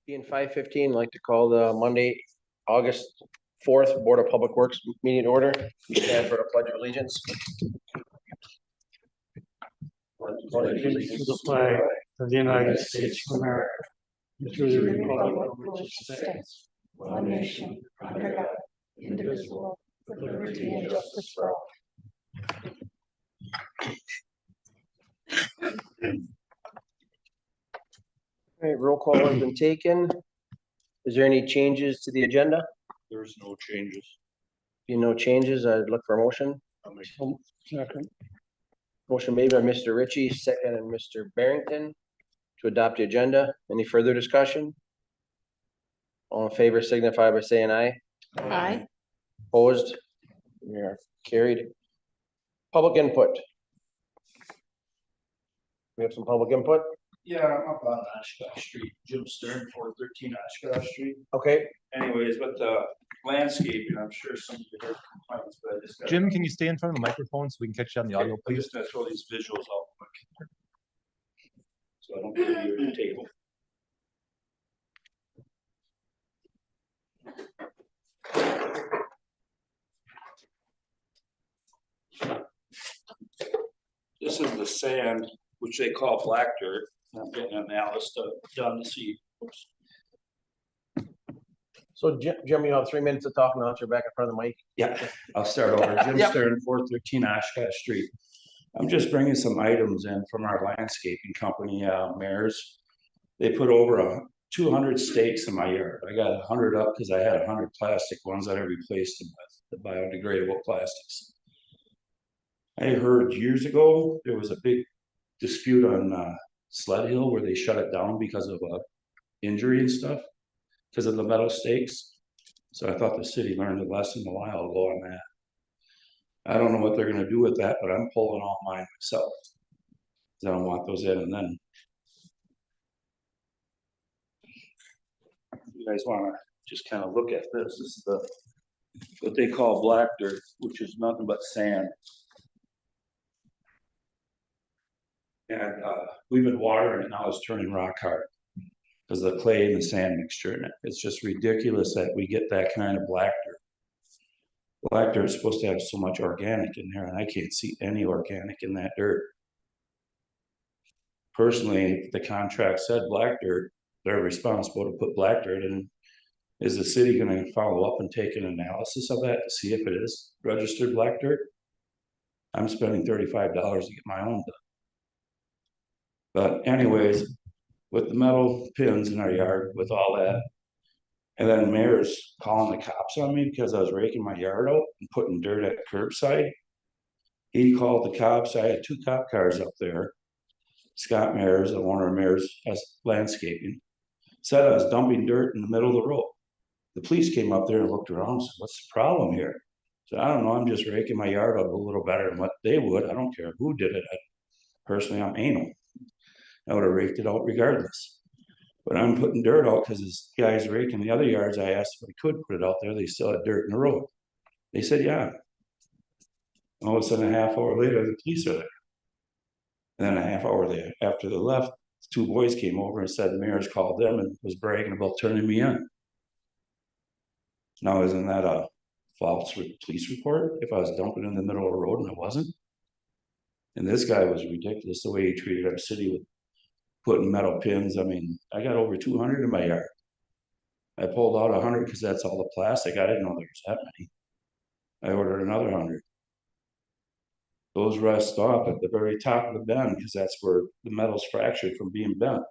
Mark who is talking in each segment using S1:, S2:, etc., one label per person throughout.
S1: Being 5:15, I'd like to call the Monday, August 4th Board of Public Works meeting in order. Stand for the Pledge of Allegiance.
S2: Allegiance to the flag of the United States of America, and to the republic for which it stands, one nation, under God, indivisible, with liberty and justice for all.
S1: All right, roll call has been taken. Is there any changes to the agenda?
S3: There's no changes.
S1: Being no changes, I'd look for a motion.
S2: Second.
S1: Motion made by Mr. Ritchie, second and Mr. Barrington to adopt the agenda. Any further discussion? All in favor signify by saying aye.
S4: Aye.
S1: Opposed? We are carried. Public input. We have some public input.
S3: Yeah, I'm up on Oshkosh Street, Jim Stern, 413 Oshkosh Street.
S1: Okay,
S3: Anyways, but the landscaping, I'm sure some of you heard complaints, but I just got.
S5: Jim, can you stay in front of the microphone so we can catch you on the audio,
S3: I'm
S5: please?
S3: just gonna throw these visuals out quick. So I don't give you your table. This is the sand, which they call black dirt. I'm getting an analysis done to see. Oops.
S1: so Jim, you have 3 minutes to talk now that you're back in front of the mic.
S3: Yeah, I'll start over. Jim
S1: Yep.
S3: Stern, 413 Oshkosh Street. I'm just bringing some items in from our landscaping company, Mares. They put over 200 stakes in my yard. I got 100 up because I had 100 plastic ones that I replaced them with, the biodegradable plastics. I heard years ago, there was a big dispute on Sled Hill where they shut it down because of injury and stuff, because of the metal stakes. So I thought the city learned a lesson a while ago on that. I don't know what they're gonna do with that, but I'm pulling all mine myself. 'Cause I don't want those in, and then you guys wanna just kind of look at this. This is what they call black dirt, which is nothing but sand. And we've been watering it, now it's turning rock hard because of the clay and the sand mixture in it. It's just ridiculous that we get that kind of black dirt. Black dirt is supposed to have so much organic in there, and I can't see any organic in that dirt. Personally, if the contract said black dirt, they're responsible to put black dirt in. Is the city gonna follow up and take an analysis of that to see if it is registered black dirt? I'm spending $35 to get my own done. But anyways, with the metal pins in our yard, with all that, and then Mayor's calling the cops on me because I was raking my yard out and putting dirt at curbside. He called the cops. I had 2 cop cars up there. Scott Mayers, the owner of Mayers Landscaping, said I was dumping dirt in the middle of the road. The police came up there and looked around and said, "What's the problem here?" So I don't know, I'm just raking my yard out a little better than what they would. I don't care who did it. Personally, I'm anal. I would have raked it out regardless. But I'm putting dirt out because this guy's raking the other yards. I asked if I could put it out there. They still had dirt in the road. They said, yeah. All of a sudden, a half hour later, the police are there. And then a half hour there, after they left, 2 boys came over and said the mayor's called them and was bragging about turning me in. Now, isn't that a false police report if I was dumping in the middle of the road and I wasn't? And this guy was ridiculous the way he treated our city with putting metal pins. I mean, I got over 200 in my yard. I pulled out 100 because that's all the plastic. I didn't know there was that many. I ordered another 100. Those rust off at the very top of the bend because that's where the metal's fractured from being bent.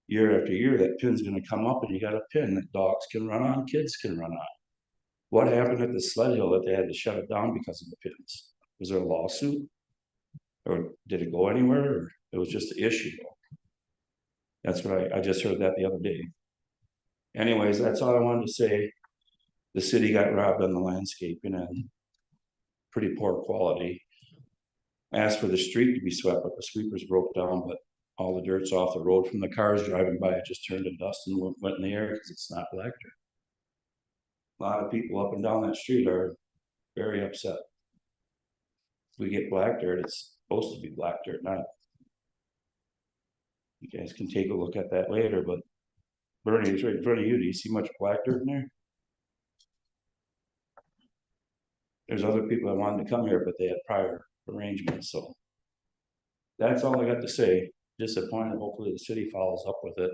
S3: Year after year, that pin's gonna come up and you got a pin that dogs can run on, kids can run on. What happened at the Sled Hill that they had to shut it down because of the pins? Was there a lawsuit? Or did it go anywhere? Or it was just an issue? That's what I just heard that the other day. Anyways, that's all I wanted to say. The city got robbed on the landscaping and pretty poor quality. Asked for the street to be swept, but the sweepers broke down, but all the dirt's off the road from the cars driving by. It just turned to dust and went in the air because it's not black dirt. A lot of people up and down that street are very upset. If we get black dirt, it's supposed to be black dirt, not. You guys can take a look at that later, but Bernie, it's right in front of you. Do you see much black dirt in there? There's other people that wanted to come here, but they had prior arrangements, so. That's all I got to say. Disappointed. Hopefully the city follows up with it.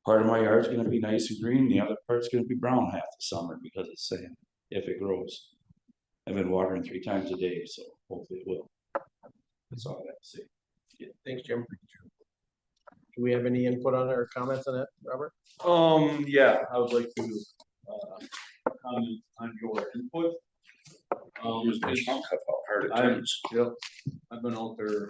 S3: Part of my yard's gonna be nice and green, the other part's gonna be brown half the summer because it's sand, if it grows. I've been watering 3 times a day, so hopefully it will. That's all I got to say.
S1: Thanks, Jim. Do we have any input on or comments on that, Robert?
S4: Yeah, I would like to, comment on your input. I've been out there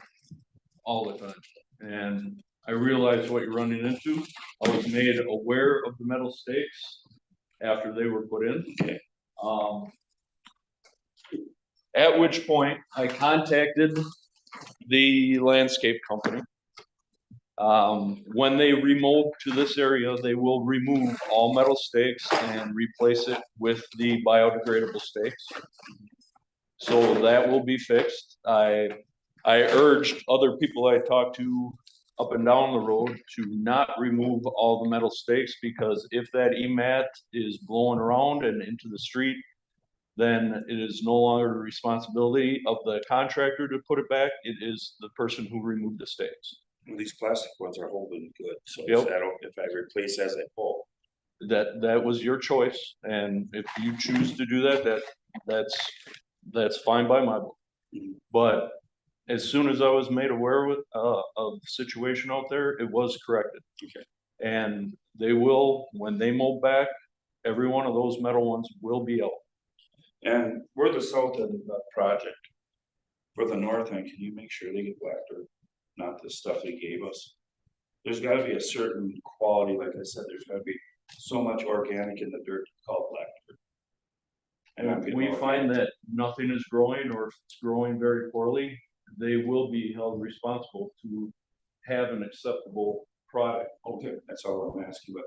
S4: all the time, and I realized what you're running into. I was made aware of the metal stakes after they were put in. At which point I contacted the landscape company. When they remold to this area, they will remove all metal stakes and replace it with the biodegradable stakes. So that will be fixed. I urged other people I talked to up and down the road to not remove all the metal stakes, because if that EMAT is blowing around and into the street, then it is no longer the responsibility of the contractor to put it back. It is the person who removed the stakes.
S3: Well, these plastic ones are holding good, so
S4: Yep.
S3: if I replace as they pull.
S4: That was your choice, and if you choose to do that, that's fine by my book. But as soon as I was made aware of the situation out there, it was corrected.
S3: Okay.
S4: And they will, when they mold back, every one of those metal ones will be out.
S3: And we're the south end of that project. For the north end, can you make sure they get black dirt, not the stuff they gave us? There's gotta be a certain quality, like I said, there's gotta be so much organic in the dirt called black dirt. And I'm getting
S4: We
S3: more
S4: find
S3: organic.
S4: that nothing is growing, or if it's growing very poorly, they will be held responsible to have an acceptable product.
S3: Okay, that's all I'm asking, but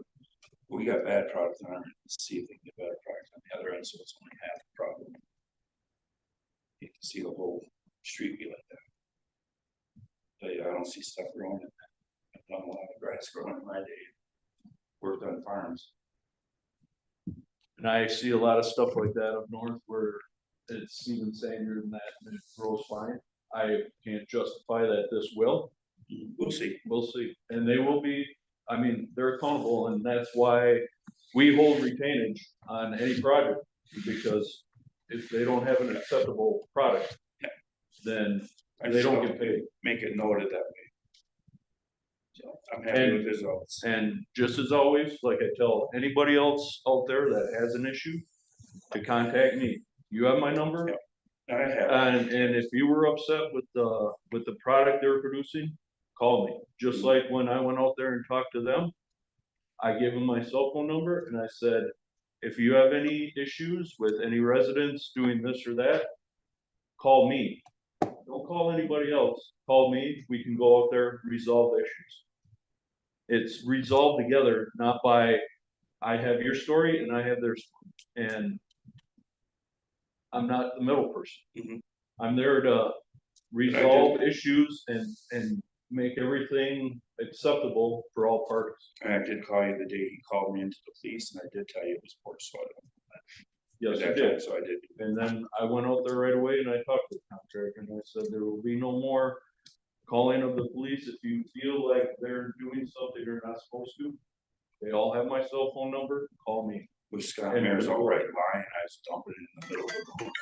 S3: we got bad products on our end. Let's see if they can get better products on the other end, so it's only half the problem. You can see the whole street be like that. But yeah, I don't see stuff growing in that. I've done a lot of grass growing in my day. Worked on farms.
S4: And I see a lot of stuff like that up north where it's even sandier than that and it grows fine. I can't justify that this will.
S3: We'll see.
S4: We'll see. And they will be, I mean, they're accountable, and that's why we hold retainage on any project, because if they don't have an acceptable product, then they don't get paid.
S3: Make it noted that way. So I'm happy with the results.
S4: And just as always, like I tell anybody else out there that has an issue, to contact me. You have my number.
S3: Yep. I have.
S4: And if you were upset with the product they were producing, call me. Just like when I went out there and talked to them, I gave them my cell phone number and I said, if you have any issues with any residents doing this or that, call me. Don't call anybody else. Call me. We can go out there, resolve issues. It's resolved together, not by I have your story and I have their story. And I'm not the middle person.
S3: Mhm.
S4: I'm there to resolve issues and make everything acceptable for all parties.
S3: And I did call you the day he called me into the police, and I did tell you it was porch soil.
S4: Yes,
S3: At
S4: I
S3: that
S4: did.
S3: time, so I did.
S4: And then I went out there right away and I talked to the contractor and I said, there will be no more calling of the police if you feel like they're doing something they're not supposed to. They all have my cell phone number, call me.
S3: With Scott
S4: And-
S3: Mayor's all right line, I was dumping it in the middle of the road.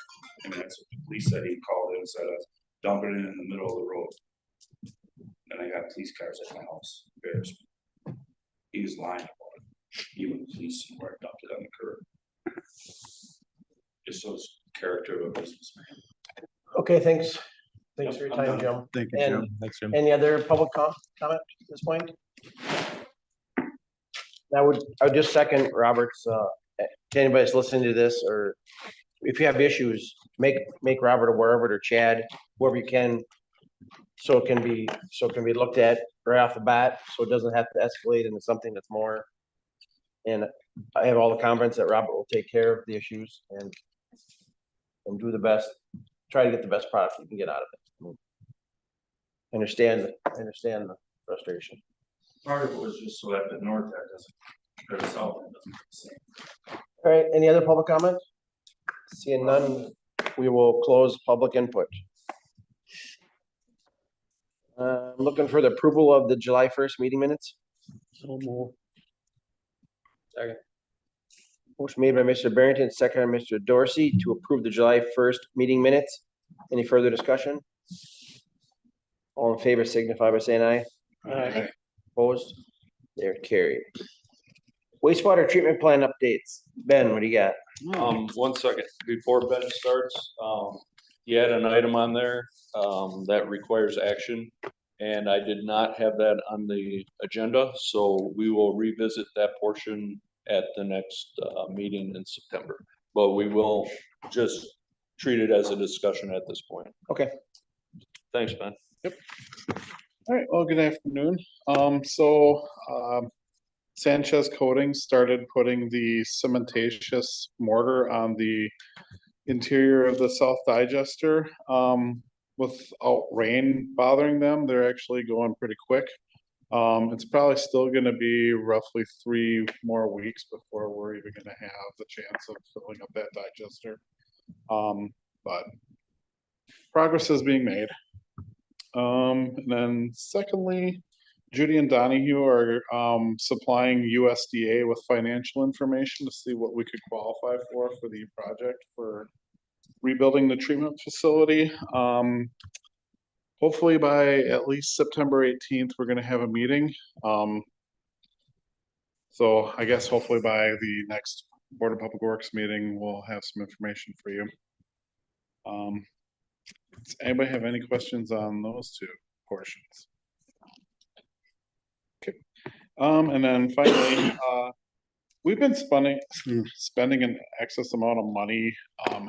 S3: And that's what the police said. He called in and said I was dumping it in the middle of the road. And I got police cars at my house, embarrassed me. He was lying about it. Even the police where I dumped it on the curb. Just shows character of a businessman.
S1: Okay, thanks. Thanks for your
S3: I'm
S1: time,
S3: done.
S1: Jim.
S5: Thank you,
S1: And-
S5: Jim. Thanks, Jim.
S1: Any other public comment at this point? I would just second Robert's, to anybody that's listening to this, or if you have issues, make Robert aware of it, or Chad, whoever you can. So it can be looked at right off the bat, so it doesn't have to escalate into something that's more. And I have all the confidence that Robert will take care of the issues and do the best, try to get the best product you can get out of it. I understand the frustration.
S3: Part of it was just so at the north that doesn't, or the south end doesn't. do the same.
S1: All right, any other public comment? Seeing none, we will close public input. Looking for the approval of the July 1st meeting minutes.
S2: So more.
S1: Motion made by Mr. Barrington, second by Mr. Dorsey to approve the July 1st meeting minutes. Any further discussion? All in favor signify by saying aye.
S2: Aye.
S1: Opposed? They're carried. Wastewater treatment plan updates. Ben, what do you got?
S4: 1 second, before Ben starts, he had an item on there, that requires action. And I did not have that on the agenda, so we will revisit that portion at the next, meeting in September. But we will just treat it as a discussion at this point.
S1: Okay.
S4: Thanks, Ben.
S6: All right, well, good afternoon. Sanchez Coatings started putting the cementatious mortar on the interior of the south digester. Without rain bothering them, they're actually going pretty quick. It's probably still gonna be roughly 3 more weeks before we're even gonna have the chance of filling up that digester. But progress is being made. And then secondly, Judy and Donahue are supplying USDA with financial information to see what we could qualify for the project for rebuilding the treatment facility. Hopefully by at least September 18th, we're gonna have a meeting. So I guess hopefully by the next Board of Public Works meeting, we'll have some information for you. Does anybody have any questions on those two portions? Okay, and then finally, we've been spending an excess amount of money,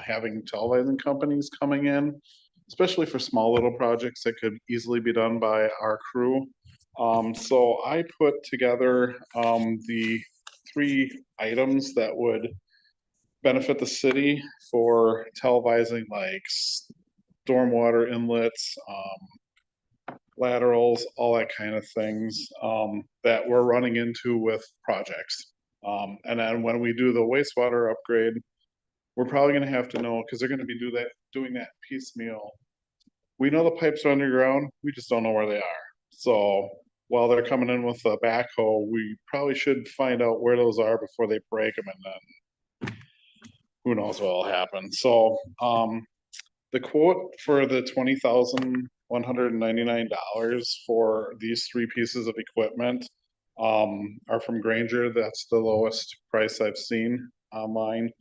S6: having televising companies coming in, especially for small little projects that could easily be done by our crew. So I put together, the 3 items that would benefit the city for televising, like stormwater inlets, laterals, all that kind of things, that we're running into with projects. And then when we do the wastewater upgrade, we're probably gonna have to know, because they're gonna be doing that piecemeal. We know the pipes are underground, we just don't know where they are. So while they're coming in with a backhoe, we probably should find out where those are before they break them, and then who knows what will happen. So, the quote for the $20,199 for these 3 pieces of equipment are from Granger. That's the lowest price I've seen online.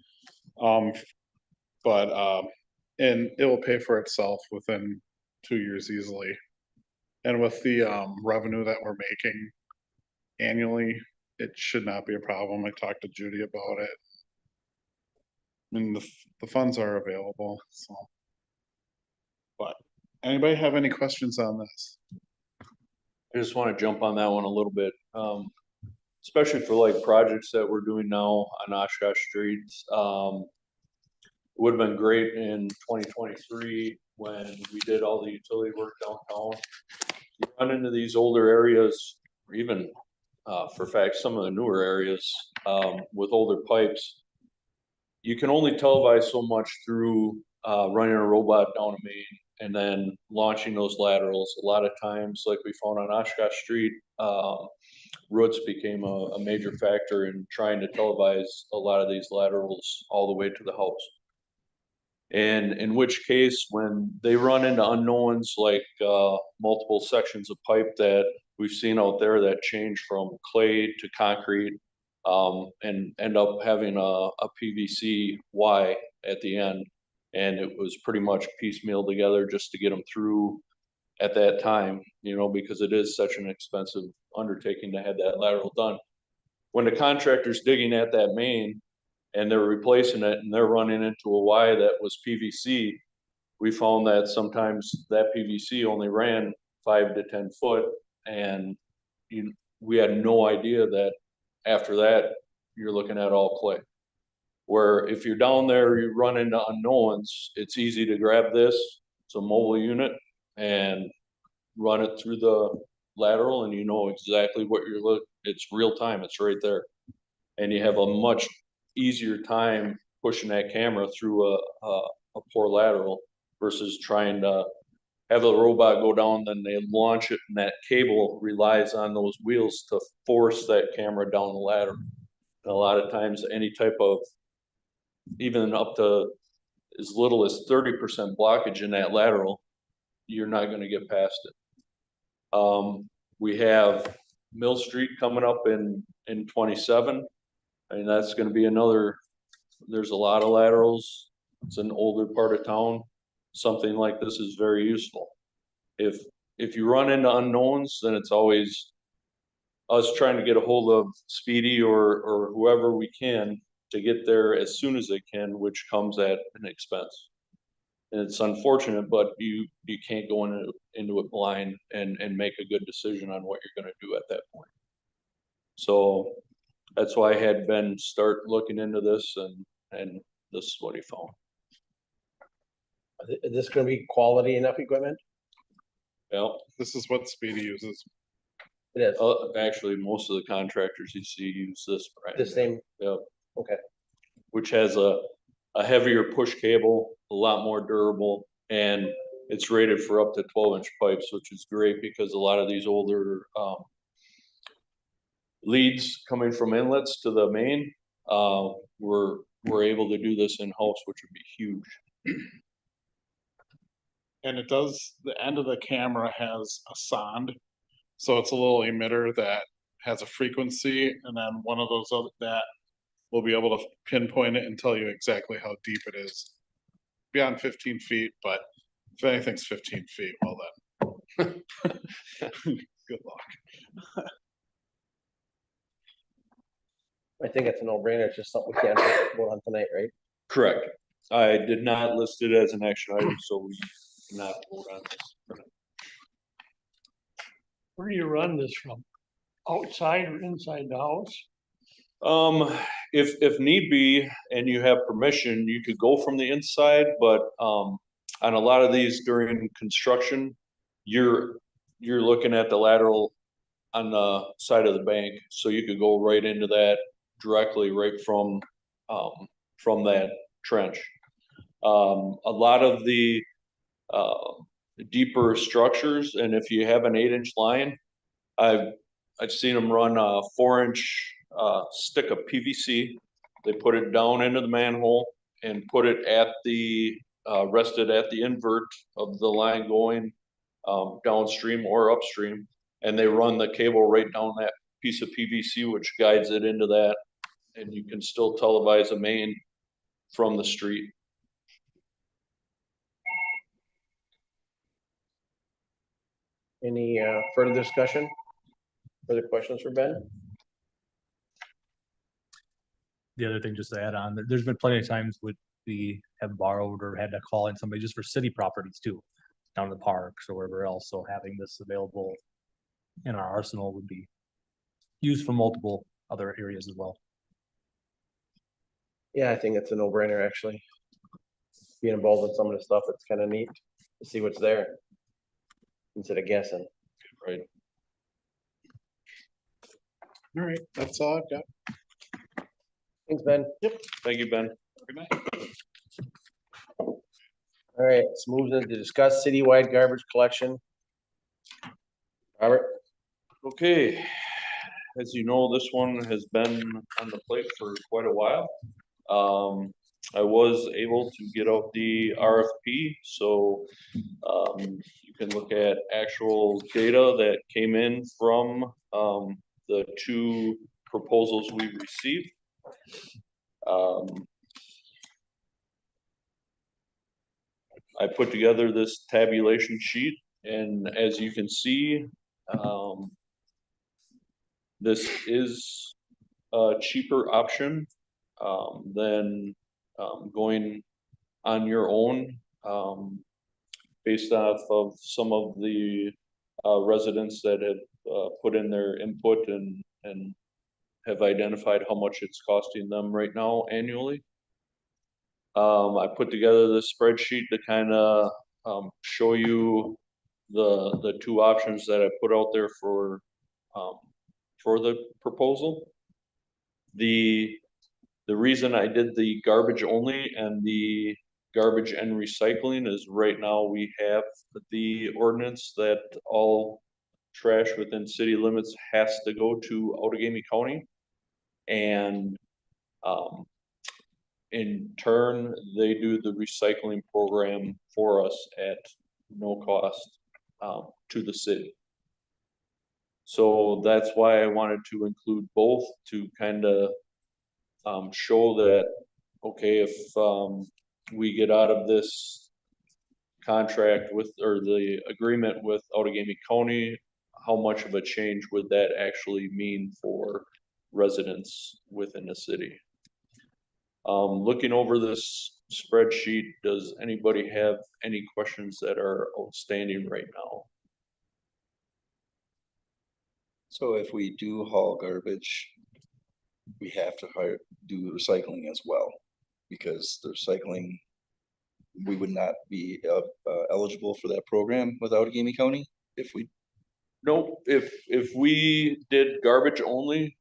S6: And it will pay for itself within 2 years easily. And with the revenue that we're making annually, it should not be a problem. I talked to Judy about it. I mean, the funds are available, so. But anybody have any questions on this?
S4: I just want to jump on that one a little bit, especially for like projects that we're doing now on Oshkosh Street. Would have been great in 2023 when we did all the utility work downtown. You run into these older areas, or even for fact, some of the newer areas with older pipes. You can only televise so much through running a robot down a main and then launching those laterals. A lot of times, like we found on Oshkosh Street, roots became a major factor in trying to televise a lot of these laterals all the way to the house. And in which case, when they run into unknowns like multiple sections of pipe that we've seen out there that change from clay to concrete, and end up having a PVC Y at the end. And it was pretty much piecemeal together just to get them through at that time, you know, because it is such an expensive undertaking to have that lateral done. When the contractor's digging at that main and they're replacing it and they're running into a Y that was PVC, we found that sometimes that PVC only ran 5 to 10 foot, and we had no idea that after that you're looking at all clay. Where if you're down there, you run into unknowns, it's easy to grab this, it's a mobile unit, and run it through the lateral and you know exactly what it's real time, it's right there. And you have a much easier time pushing that camera through a poor lateral versus trying to have the robot go down, then they launch it and that cable relies on those wheels to force that camera down the ladder. And a lot of times any type of, even up to as little as 30% blockage in that lateral, you're not gonna get past it. We have Mill Street coming up in 27. And that's gonna be another, there's a lot of laterals. It's an older part of town. Something like this is very useful. If you run into unknowns, then it's always us trying to get a hold of Speedy or whoever we can to get there as soon as they can, which comes at an expense. And it's unfortunate, but you can't go into it blind and make a good decision on what you're gonna do at that point. So that's why I had Ben start looking into this and this is what he found.
S1: Is this gonna be quality enough equipment?
S4: Well,
S6: This is what Speedy uses.
S1: It is,
S4: actually, most of the contractors you see use this brand.
S1: the same,
S4: Yep.
S1: okay.
S4: Which has a heavier push cable, a lot more durable, and it's rated for up to 12-inch pipes, which is great because a lot of these older leads coming from inlets to the main, we're able to do this in-house, which would be huge.
S6: And it does, the end of the camera has a sonde. So it's a little emitter that has a frequency, and then one of those other, that will be able to pinpoint it and tell you exactly how deep it is. Beyond 15 feet, but if anything's 15 feet, well then. Good luck.
S1: I think it's a no-brainer, it's just something we can't vote on tonight, right?
S4: Correct. I did not list it as an action item, so we cannot vote on this.
S2: Where do you run this from? Outside or inside the house?
S4: If need be, and you have permission, you could go from the inside, but, on a lot of these during construction, you're looking at the lateral on the side of the bank, so you could go right into that directly right from that trench. A lot of the, deeper structures, and if you have an 8-inch line, I've seen them run a 4-inch stick of PVC. They put it down into the manhole and put it at the rested at the invert of the line going downstream or upstream, and they run the cable right down that piece of PVC, which guides it into that, and you can still televise a main from the street.
S1: Any further discussion? Further questions for Ben?
S5: The other thing, just to add on, there's been plenty of times we have borrowed or had to call in somebody just for city properties too, down in the parks or wherever else, so having this available in our arsenal would be used for multiple other areas as well.
S1: Yeah, I think it's a no-brainer, actually. Being involved in some of the stuff, it's kind of neat to see what's there instead of guessing.
S4: Right.
S6: All right, that's all I've got.
S1: Thanks, Ben.
S4: Thank you, Ben.
S6: Good night.
S1: All right, let's move on to discuss citywide garbage collection. Robert?
S4: Okay, as you know, this one has been on the plate for quite a while. I was able to get out the RFP, so you can look at actual data that came in from the 2 proposals we received. I put together this tabulation sheet, and as you can see, this is a cheaper option than going on your own, based off of some of the residents that have put in their input and have identified how much it's costing them right now annually. I put together this spreadsheet to kind of show you the two options that I put out there for the proposal. The reason I did the garbage only and the garbage and recycling is right now we have the ordinance that all trash within city limits has to go to Outagamie County. And, in turn, they do the recycling program for us at no cost, to the city. So that's why I wanted to include both to kind of show that, okay, if we get out of this contract with, or the agreement with Outagamie County, how much of a change would that actually mean for residents within the city? Looking over this spreadsheet, does anybody have any questions that are outstanding right now?
S7: So if we do haul garbage, we have to do recycling as well, because the recycling, we would not be eligible for that program with Outagamie County if we.
S4: Nope, if we did garbage only,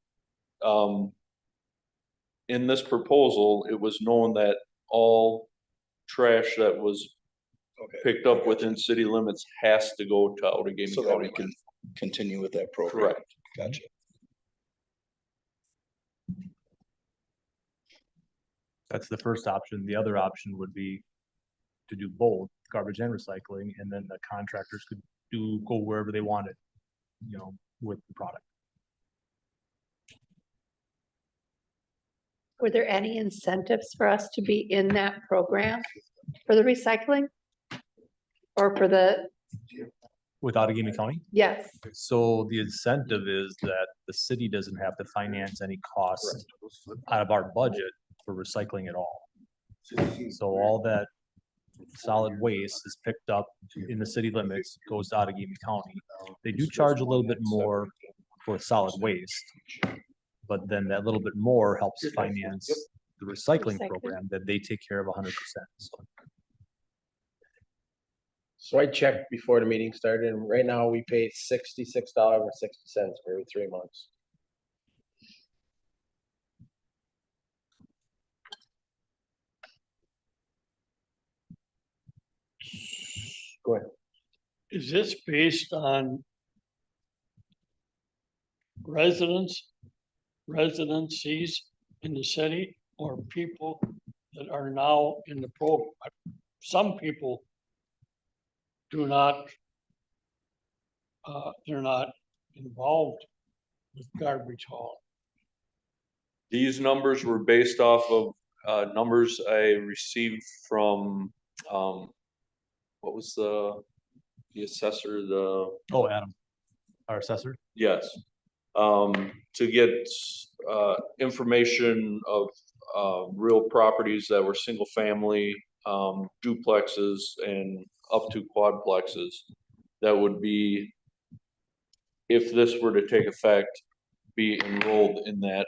S4: in this proposal, it was known that all trash that was
S7: Okay.
S4: picked up within city limits has to go to Outagamie
S7: So that
S4: County.
S7: we can continue with that program.
S4: Correct.
S7: Gotcha.
S5: That's the first option. The other option would be to do both garbage and recycling, and then the contractors could go wherever they wanted, with the product.
S8: Were there any incentives for us to be in that program for the recycling? Or for the,
S5: With Outagamie County?
S8: yes,
S5: So the incentive is that the city doesn't have to finance any costs out of our budget for recycling at all. So all that solid waste is picked up in the city limits, goes to Outagamie County. They do charge a little bit more for solid waste, but then that little bit more helps finance the recycling program that they take care of 100%.
S1: So I checked before the meeting started, and right now we pay $66.60 for every 3 months. Go ahead.
S2: Is this based on residencies in the city, or people that are now in the program? Some people do not, they're not involved with garbage haul.
S4: These numbers were based off of numbers I received from what was the assessor,
S5: Oh, Adam, our assessor?
S4: yes. To get information of real properties that were single family, duplexes and up to quadplexes. That would be, if this were to take effect, be enrolled in that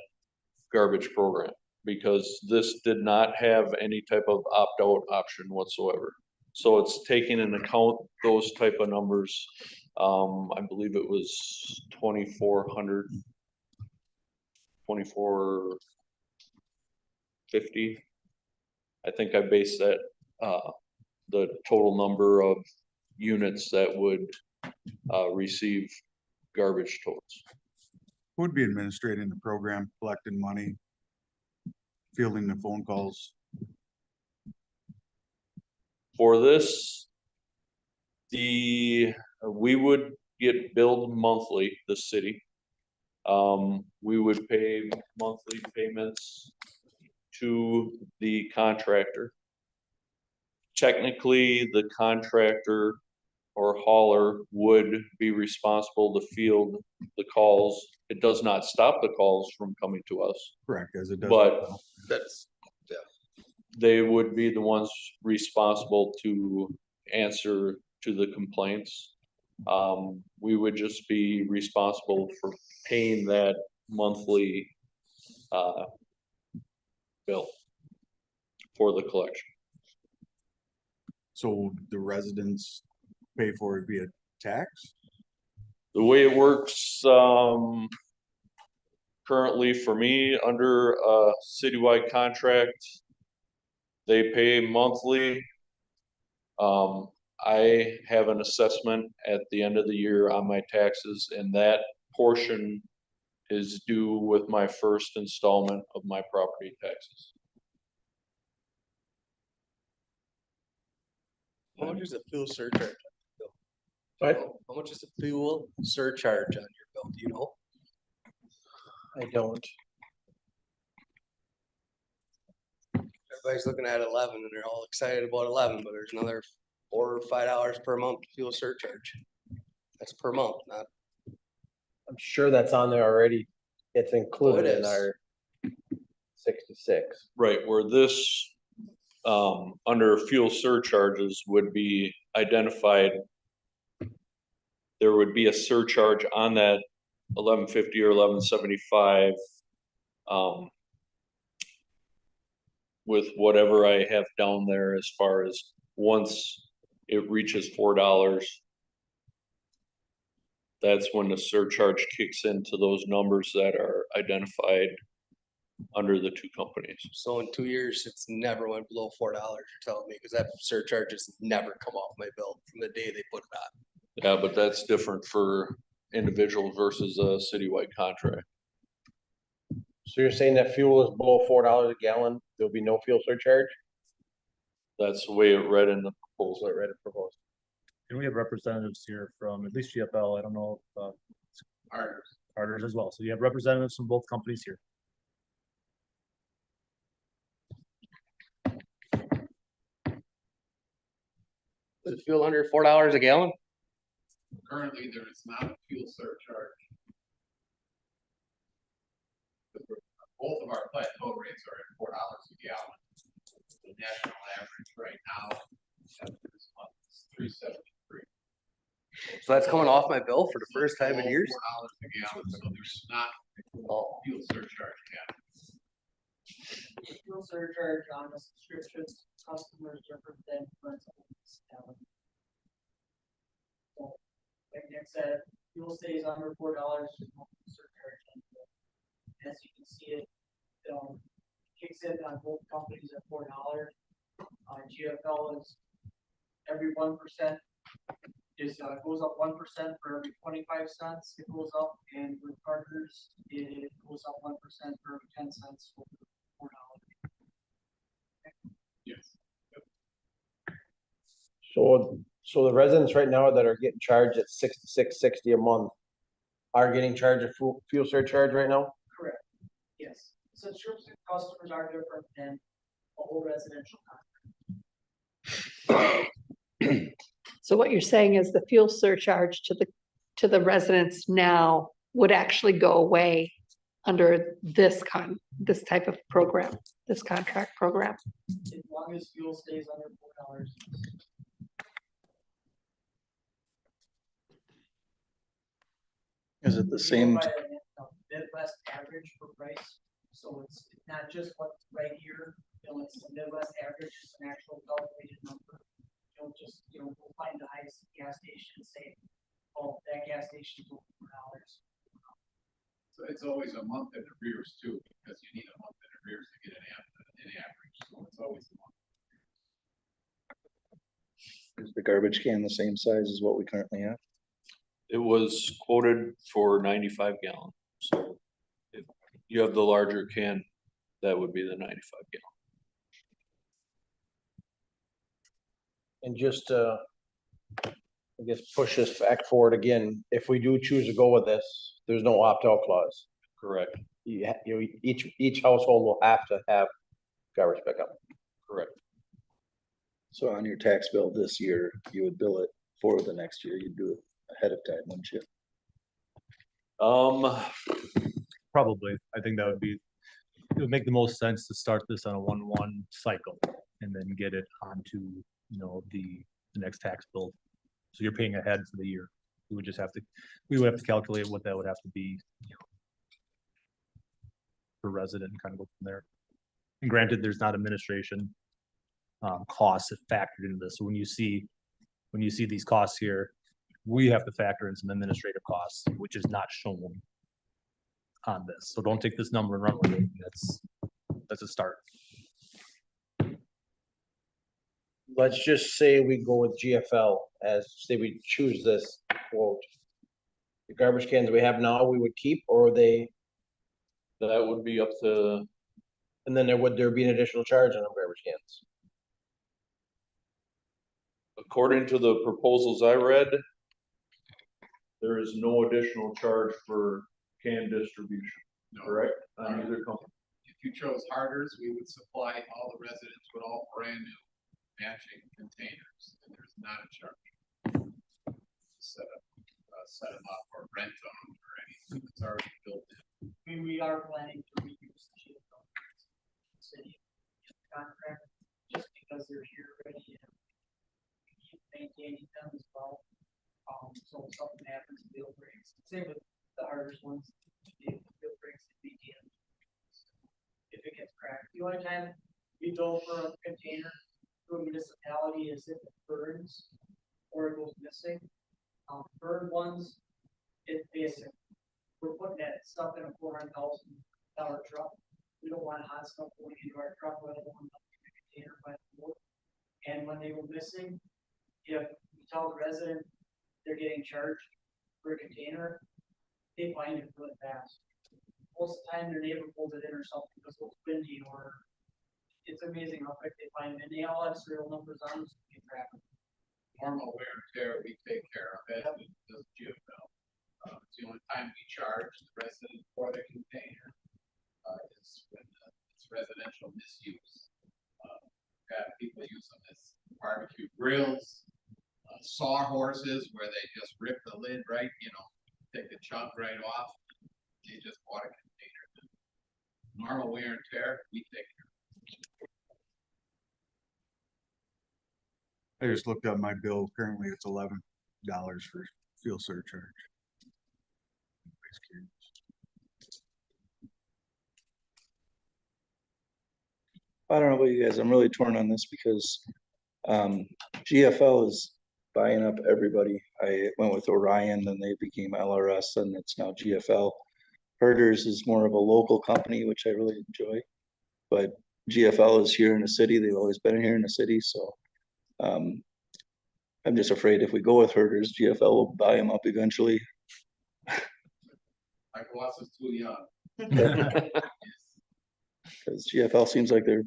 S4: garbage program. Because this did not have any type of opt-out option whatsoever. So it's taking into account those type of numbers. I believe it was 2,400, 2,450. I think I based that, the total number of units that would receive garbage totes.
S9: Who'd be administrating the program, collecting money, fielding the phone calls?
S4: For this, we would get billed monthly, the city. We would pay monthly payments to the contractor. Technically, the contractor or hauler would be responsible to field the calls. It does not stop the calls from coming to us,
S9: Correct, as it does.
S4: but
S7: That's,
S4: they would be the ones responsible to answer to the complaints. We would just be responsible for paying that monthly bill for the collection.
S9: So the residents pay for it via tax?
S4: The way it works, currently for me, under a citywide contract, they pay monthly. I have an assessment at the end of the year on my taxes, and that portion is due with my first installment of my property taxes.
S10: How much is a fuel surcharge?
S1: What?
S10: How much is a fuel surcharge on your bill? Do you know?
S1: I don't.
S10: Everybody's looking at 11 and they're all excited about 11, but there's another $4 or $5 per month fuel surcharge. That's per month, not.
S1: I'm sure that's on there already. It's included in
S10: is.
S1: our 66.
S4: Right, where this, under fuel surcharges would be identified. There would be a surcharge on that 1150 or 1175. With whatever I have down there as far as once it reaches $4. That's when the surcharge kicks into those numbers that are identified under the two companies.
S10: So in 2 years, it's never went below $4, you're telling me, because that surcharge has never come off my bill from the day they put it on.
S4: Yeah, but that's different for individual versus a citywide contract.
S1: So you're saying that fuel is below $4 a gallon, there'll be no fuel surcharge?
S4: That's the way it read in the
S1: That's what
S4: proposal.
S1: I read it proposed.
S5: And we have representatives here from at least GFL, I don't know, Carter's as well. So you have representatives from both companies here.
S10: Is it fuel under $4 a gallon?
S11: Currently, there is not a fuel surcharge. Both of our plateau rates are at $4 a gallon. The national average right now, this month is $3.73.
S10: So that's coming off my bill for the first time in years?
S11: $4 a gallon, so there's not a fuel surcharge yet.
S12: Fuel surcharge on the subscriptions, customers different than rental. So, like Nick said, fuel stays under $4, surcharge. As you can see it, kicks in on both companies at $4. GFL is every 1% is goes up 1% for every 25 cents. It goes up, and with Carter's, it goes up 1% for every 10 cents. $4.
S11: Yes.
S1: So the residents right now that are getting charged at $66.60 a month are getting charged a fuel surcharge right now?
S12: Correct. Yes. Subscription customers are different than a whole residential contract.
S8: So what you're saying is the fuel surcharge to the residents now would actually go away under this type of program, this contract program.
S12: As long as fuel stays under $4.
S7: Is it the
S12: We go
S7: same?
S12: by a Midwest average for price, so it's not just what's right here, it's the Midwest average, it's an actual calculated number. Don't just, we'll find the highest gas station and say, oh, that gas station is $4.
S11: So it's always a month in arrears too, because you need a month in arrears to get an average, so it's always a month.
S7: Is the garbage can the same size as what we currently have?
S4: It was quoted for 95 gallon, so if you have the larger can, that would be the 95 gallon.
S1: And just I guess push this back forward again, if we do choose to go with this, there's no opt-out clause.
S4: Correct,
S1: Each household will have to have garbage pickup.
S4: correct.
S7: So on your tax bill this year, you would bill it for the next year, you'd do it ahead of time, wouldn't you?
S5: Probably, I think that it would make the most sense to start this on a 1-1 cycle and then get it onto, the next tax bill. So you're paying ahead for the year. We would have to calculate what that would have to be per resident and kind of go from there. And granted, there's not administration costs factored into this. So when you see these costs here, we have to factor in some administrative costs, which is not shown on this. So don't take this number and run with it. That's a start.
S1: Let's just say we go with GFL as, say we choose this quote. The garbage cans we have now, we would keep, or they,
S4: That would be up to,
S1: and then would there be an additional charge on the garbage cans?
S4: according to the proposals I read, there is no additional charge for can distribution, correct? On either company.
S11: If you chose Harders, we would supply all the residents with all brand new matching containers, and there's not a charge. Set them up or rent them or anything, it's already built in.
S12: I mean, we are planning to reuse the GFL city contract, just because they're here already and keep maintaining them as well. So if something happens, field breaks, same with the hardest ones, the field breaks, the BTM. If it gets cracked, the only time we go for a container to a municipality is if it burns or it goes missing. Burned ones, it's basic. We're putting that stuff in a $400,000 truck. We don't want hot stuff going into our truck, let alone a container by the boat. And when they go missing, if we tell the resident they're getting charged for a container, they find it really fast. Most of the time, their neighbor pulls it in or something because it's windy, or it's amazing how quick they find it. And they all have serial numbers on them, so you can track them.
S11: Normal wear and tear, we take care of it, does GFL. It's the only time we charge the resident for the container, is when it's residential misuse. Have people use them as barbecue grills, sawhorses where they just rip the lid right, take the chunk right off. They just bought a container. Normal wear and tear, we take care.
S9: I just looked up my bill. Currently it's $11 for fuel surcharge. Just curious.
S7: I don't know about you guys, I'm really torn on this because GFL is buying up everybody. I went with Orion, then they became LRS, and it's now GFL. Herders is more of a local company, which I really enjoy. But GFL is here in the city, they've always been here in the city, so I'm just afraid if we go with Herders, GFL will buy them up eventually.
S11: My boss is too young.
S7: Because GFL seems like they're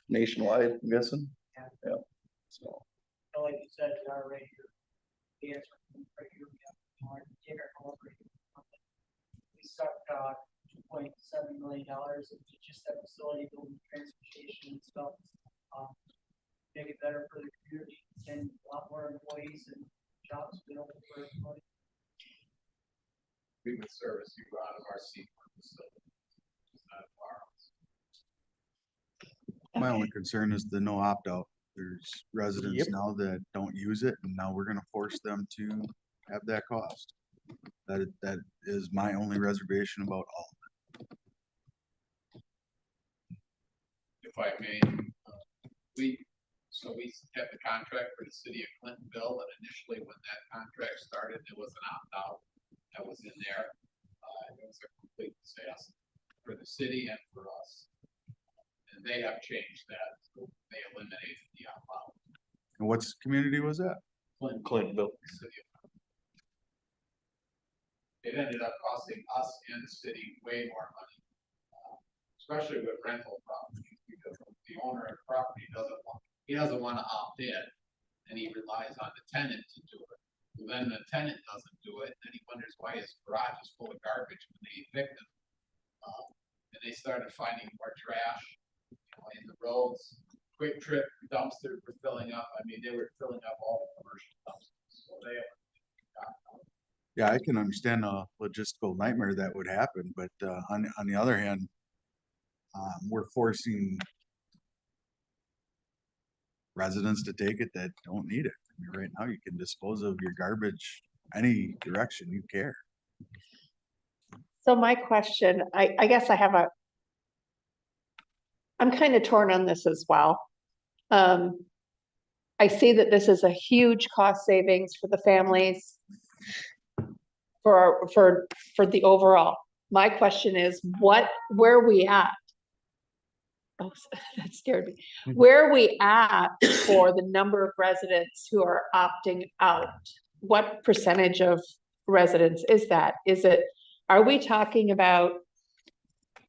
S7: nationwide, I'm guessing. Yeah. So.
S12: Like you said, we are right here. The answer right here, we have container hauler right here. We stuck $2.7 million into just that facility, building transportation and stuff. Make it better for the community and a lot more employees and jobs available for everybody.
S11: We would service you out of our Seaford facility. It's not far.
S9: My only concern is the no opt-out. There's residents now that don't use it, and now we're gonna force them to have that cost. That is my only reservation about all of it.
S11: If I may, we have the contract for the city of Clintonville, and initially when that contract started, there was an opt-out that was in there. It was a complete disaster for the city and for us. And they have changed that. They eliminated the opt-out.
S9: And what's community was that?
S4: Clintonville.
S11: It ended up costing us and the city way more money, especially with rental properties, because the owner of the property doesn't want to opt in, and he relies on the tenant to do it. Well, then the tenant doesn't do it, and then he wonders why his garage is full of garbage when they evict him. And they started finding more trash in the roads. Quick Trip dumpsters were filling up. I mean, they were filling up all the commercial dumpsters. So they
S9: Yeah, I can understand a logistical nightmare that would happen, but on the other hand, we're forcing residents to take it that don't need it. I mean, right now you can dispose of your garbage any direction you care.
S8: So my question, I guess I'm kind of torn on this as well. I see that this is a huge cost savings for the families. For the overall. My question is, where are we at? Oh, that scared me. Where are we at for the number of residents who are opting out? What percentage of residents is that? Are we talking about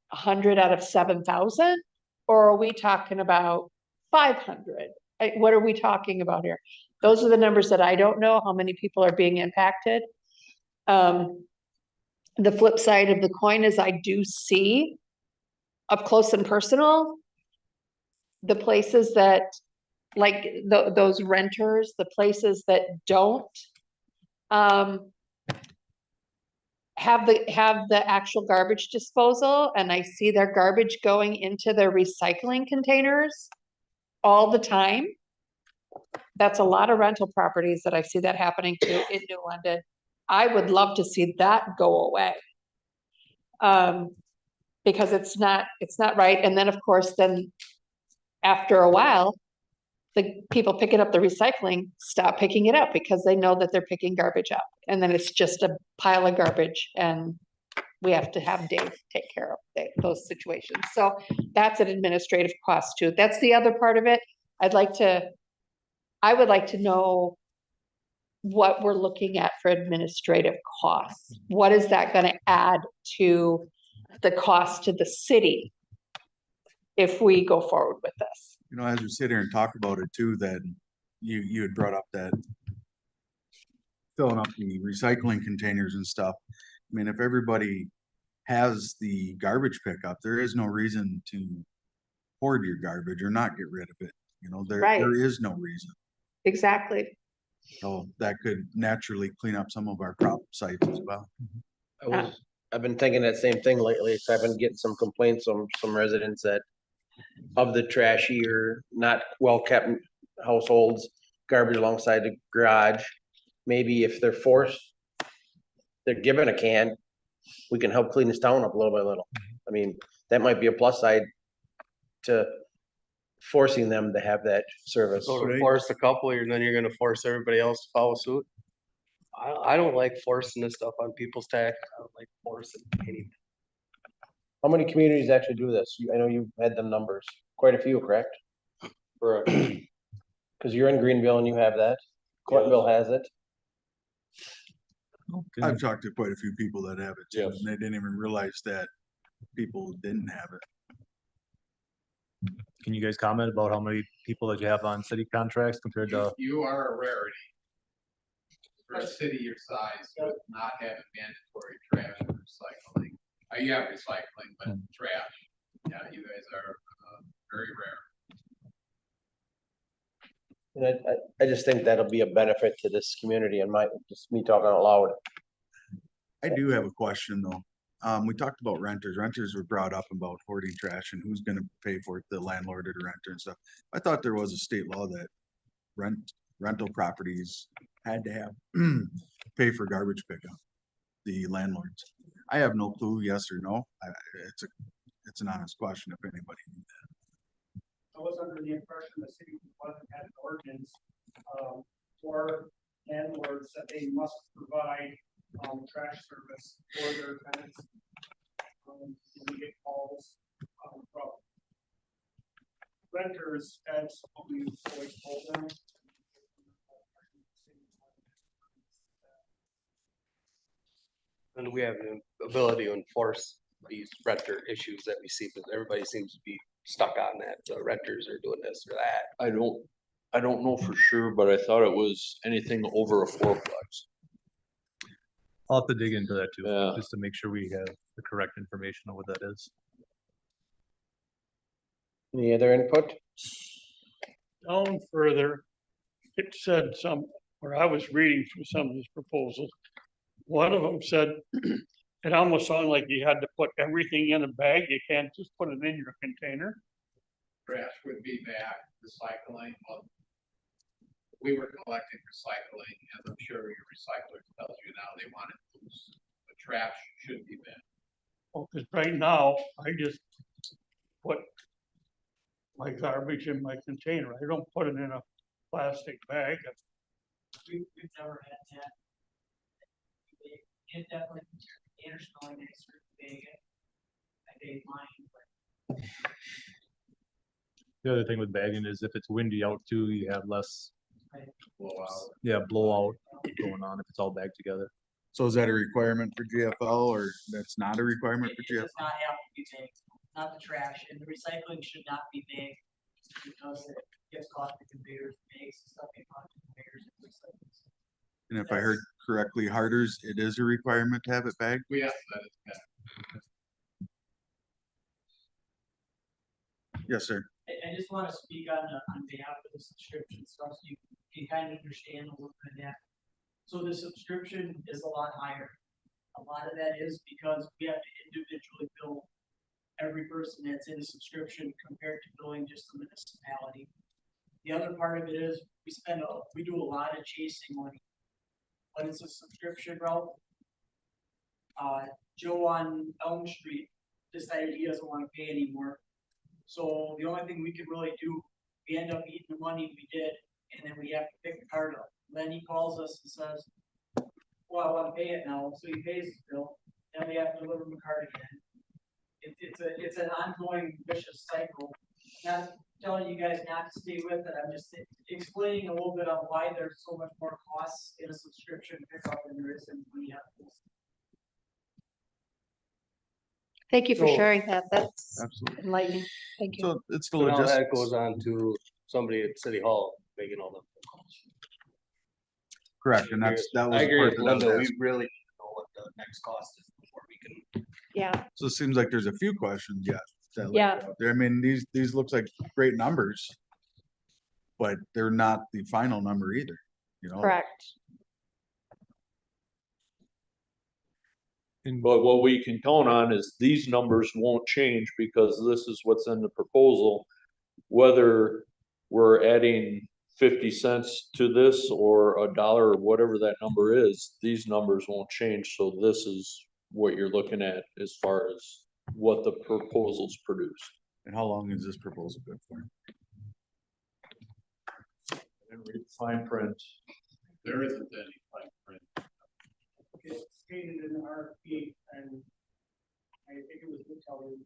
S8: 100 out of 7,000? Or are we talking about 500? What are we talking about here? Those are the numbers that I don't know, how many people are being impacted. The flip side of the coin is I do see up close and personal, the places that, like those renters, the places that don't have the actual garbage disposal, and I see their garbage going into their recycling containers all the time. That's a lot of rental properties that I see that happening to in New London. I would love to see that go away. Because it's not right. And then, of course, then after a while, the people picking up the recycling stop picking it up because they know that they're picking garbage up. And then it's just a pile of garbage, and we have to have Dave take care of those situations. So that's an administrative cost too. That's the other part of it. I would like to know what we're looking at for administrative costs. What is that going to add to the cost to the city if we go forward with this?
S9: You know, as we sit here and talk about it too, that you had brought up that filling up the recycling containers and stuff. I mean, if everybody has the garbage pickup, there is no reason to hoard your garbage or not get rid of it. You know,
S8: Right.
S9: there is no reason.
S8: Exactly.
S9: So that could naturally clean up some of our problem sites as well.
S1: I've been thinking that same thing lately, so I've been getting some complaints from some residents that of the trashier, not well-kept households, garbage alongside the garage. Maybe if they're forced, they're given a can, we can help clean this town up little by little. I mean, that might be a plus side to forcing them to have that service.
S10: So to force a couple, and then you're gonna force everybody else to follow suit. I don't like forcing this stuff on people's tax. I don't like forcing anything.
S1: How many communities actually do this? I know you've had them numbers, quite a few, correct?
S4: Correct.
S1: Cause you're in Greenville and you have that. Cornville has it.
S9: I've talked to quite a few people that have it too,
S4: Yes.
S9: and they didn't even realize that people didn't have it.
S5: Can you guys comment about how many people that you have on city contracts compared to?
S11: You are a rarity. For a city your size, with not having mandatory trash and recycling. You have recycling, but trash, yeah, you guys are very rare.
S1: And I just think that'll be a benefit to this community and just me talking out loud.
S9: I do have a question though. We talked about renters. Renters were brought up about hoarding trash and who's gonna pay for it, the landlord or the renter and stuff. I thought there was a state law that rental properties had to have pay for garbage pickup, the landlords. I have no clue, yes or no. It's an honest question if anybody knew that.
S2: I was under the impression the city wasn't had an ordinance, for landlords that they must provide, trash service for their tenants. When we get calls, from renters, that's what we always told them.
S10: And we have the ability to enforce these renter issues that we see, because everybody seems to be stuck on that. The renters are doing this or that.
S4: I don't know for sure, but I thought it was anything over a fourplex.
S5: I'll have to dig into that too,
S4: Yeah.
S5: just to make sure we have the correct information on what that is.
S1: Any other input?
S2: Down further, it said or I was reading through some of these proposals. One of them said, it almost sounded like you had to put everything in a bag. You can't just put it in your container.
S11: Trash would be back, recycling, well, we were collecting recycling, as I'm sure your recycler tells you now, they want it loose. But trash should be back.
S2: Well, cause right now, I just put my garbage in my container. I don't put it in a plastic bag.
S12: We've never had that. it definitely, containers smelling nicer, big. I think mine, but
S5: The other thing with bagging is if it's windy out too, you have less,
S11: Blowout.
S5: yeah, blowout going on if it's all bagged together.
S9: So is that a requirement for GFL or that's not a requirement
S12: it
S9: for
S12: it
S9: GFL?
S12: does not have to be big, not the trash, and the recycling should not be big. Because it gets caught in the conveyors, bags and stuff get caught in conveyors and recycling.
S9: And if I heard correctly, Harders, it is a requirement to have it bagged?
S11: We asked that it's been
S9: Yes, sir.
S12: I just wanna speak on behalf of the subscription stuff, so you can kind of understand a little bit of that. So the subscription is a lot higher. A lot of that is because we have to individually bill every person that's in a subscription compared to billing just the municipality. The other part of it is, we do a lot of chasing money. When it's a subscription route, Joe on Elm Street decided he doesn't wanna pay anymore. So the only thing we could really do, we end up eating the money we did, and then we have to pick the card up. Then he calls us and says, well, I wanna pay it now, so he pays his bill, then we have to deliver him the card again. It's an ongoing vicious cycle. Not telling you guys not to stay with it, I'm just explaining a little bit of why there's so much more costs in a subscription pickup than there is in when you have this.
S8: Thank you for
S6: So-
S8: sharing that. That's
S9: Absolutely.
S8: enlightening. Thank you.
S9: So it's the
S10: So now that
S9: logistics.
S10: goes on to somebody at City Hall making all the phone calls.
S9: Correct, and that was.
S10: I agree
S9: the
S10: with
S9: part that I was
S10: Linda, we
S9: asking.
S10: really need to know what the next cost is before we can.
S8: Yeah,
S9: So it seems like there's a few questions yet. that lay
S8: Yeah.
S9: out there. I mean, these looks like great numbers. But they're not the final number either, you know?
S8: correct.
S4: But what we can count on is these numbers won't change because this is what's in the proposal. Whether we're adding 50 cents to this or $1 or whatever that number is, these numbers won't change. So this is what you're looking at as far as what the proposals produce.
S9: And how long is this proposal good for?
S4: And read fine print.
S11: There isn't any fine print.
S12: It's stated in the RFP, and I think it was good telling.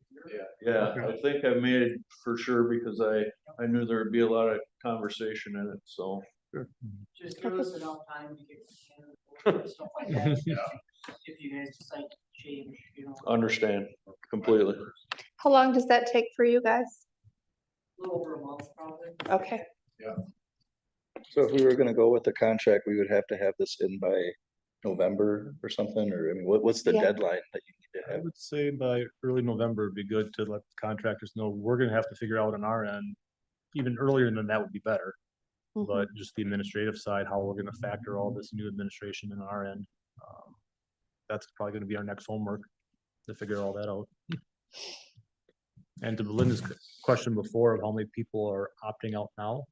S4: Yeah, I think I made it for sure because I knew there'd be a lot of conversation in it, so.
S12: Just give us enough time to get the candidate, stuff like that. If you guys decide to change, you know,
S4: Understand completely.
S8: How long does that take for you guys?
S12: a little over a month probably.
S8: Okay,
S7: So if we were gonna go with the contract, we would have to have this in by November or something, or I mean, what's the
S8: Yeah.
S7: deadline that you need to
S5: I
S7: have?
S5: would say by early November, it'd be good to let the contractors know, we're gonna have to figure out on our end. Even earlier than that would be better,
S8: Mhm.
S5: but just the administrative side, how we're gonna factor all this new administration in our end. That's probably gonna be our next homework, to figure all that out. And to Belinda's question before of how many people are opting out now.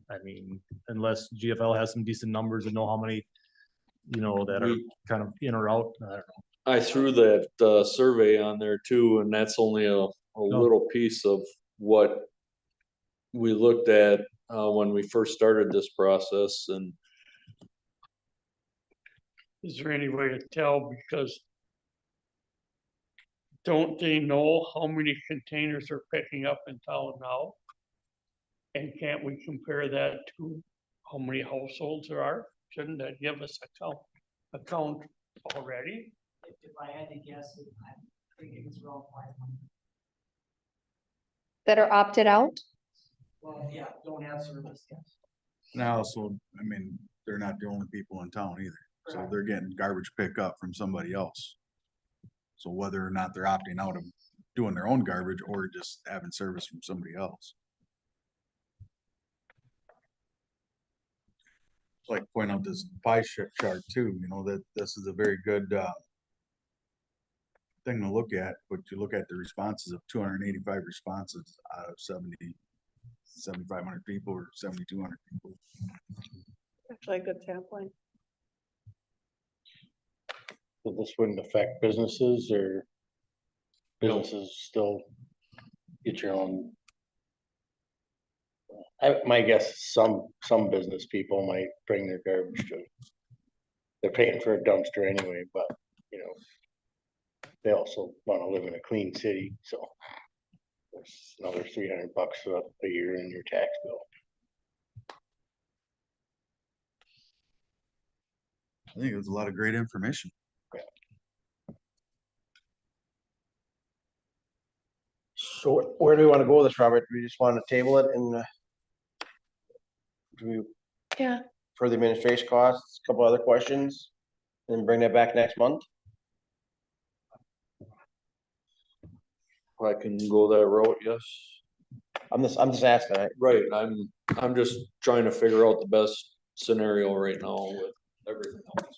S5: I mean, unless GFL has some decent numbers and know how many, that are kind of in or out, I don't know.
S4: I threw that survey on there too, and that's only a little piece of what we looked at when we first started this process, and
S2: Is there any way to tell, because don't they know how many containers are picking up in town now? And can't we compare that to how many households there are? Shouldn't that give us a count already?
S12: If I had to guess, I think it was around 500.
S8: that are opted out?
S12: Well, yeah, don't have service yet.
S9: Now, so, I mean, they're not the only people in town either, so
S12: Correct.
S9: they're getting garbage pickup from somebody else. So whether or not they're opting out of doing their own garbage or just having service from somebody else. Like point out this pie chart too, that this is a very good, thing to look at, but you look at the responses of 285 responses out of 7,500 people or 7,200 people.
S8: Actually, a good sampling.
S1: So this wouldn't affect businesses or businesses still get your own? My guess, is some business people might bring their garbage to
S13: they're paying for a dumpster anyway, but, you know, they also wanna live in a clean city, so there's another $300 a year in your tax bill.
S9: I think it was a lot of great information.
S1: So where do we want to go with this, Robert? Do we just want to table it and do we,
S8: Yeah,
S1: for the administration costs, a couple other questions? And bring that back next month?
S4: I can go that route, yes.
S1: I'm just asking,
S4: Right, I'm just trying to figure out the best scenario right now with everything else.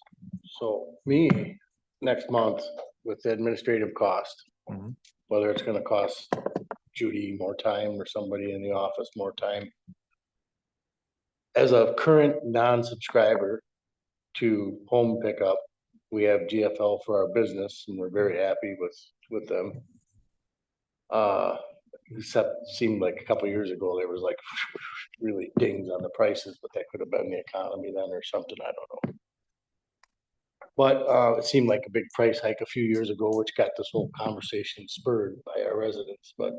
S13: So me, next month with the administrative cost,
S5: Mhm.
S13: whether it's gonna cost Judy more time or somebody in the office more time. As a current non-subscriber to home pickup, we have GFL for our business and we're very happy with them. Except seemed like a couple years ago, there was like really dings on the prices, but that could have been the economy then or something, I don't know. But it seemed like a big price hike a few years ago, which got this whole conversation spurred by our residents, but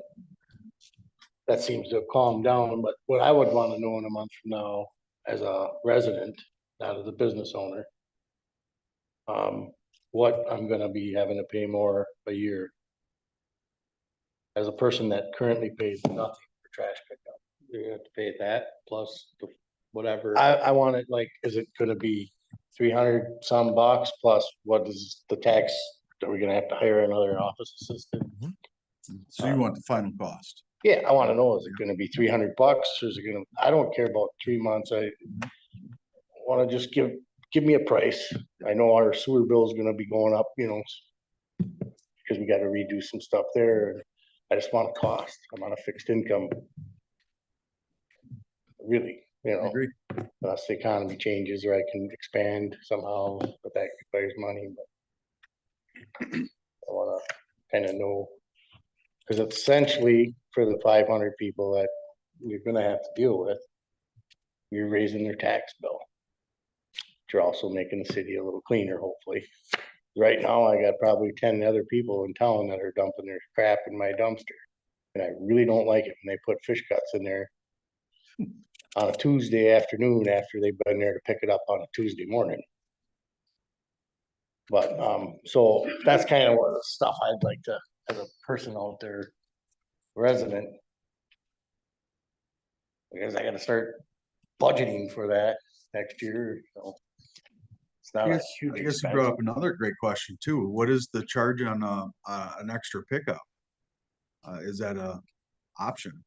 S13: that seems to have calmed down. But what I would want to know in a month from now, as a resident, not as a business owner, what I'm gonna be having to pay more a year. As a person that currently pays nothing for trash pickup, you have to pay that plus the whatever. I want it like, is it gonna be 300 some bucks plus what is the tax? Are we gonna have to hire another office assistant?
S9: So you want the final cost?
S13: Yeah, I wanna know, is it gonna be 300 bucks or is it gonna, I don't care about 3 months, I wanna just give me a price. I know our sewer bill is gonna be going up, you know, because we gotta redo some stuff there. I just want a cost. I'm on a fixed income. Really, you know,
S9: Agree.
S13: unless the economy changes or I can expand somehow, but that requires money, but I wanna kind of know. Cause it's essentially for the 500 people that you're gonna have to deal with, you're raising their tax bill. But you're also making the city a little cleaner, hopefully. Right now, I got probably 10 other people in town that are dumping their crap in my dumpster. And I really don't like it when they put fish cuts in there on a Tuesday afternoon after they've been there to pick it up on a Tuesday morning. But, so that's kind of what the stuff I'd like to, as a person out there, resident. Because I gotta start budgeting for that next year, so. It's not a huge
S9: I guess you
S13: expense.
S9: brought up another great question too. What is the charge on an extra pickup? Is that a option?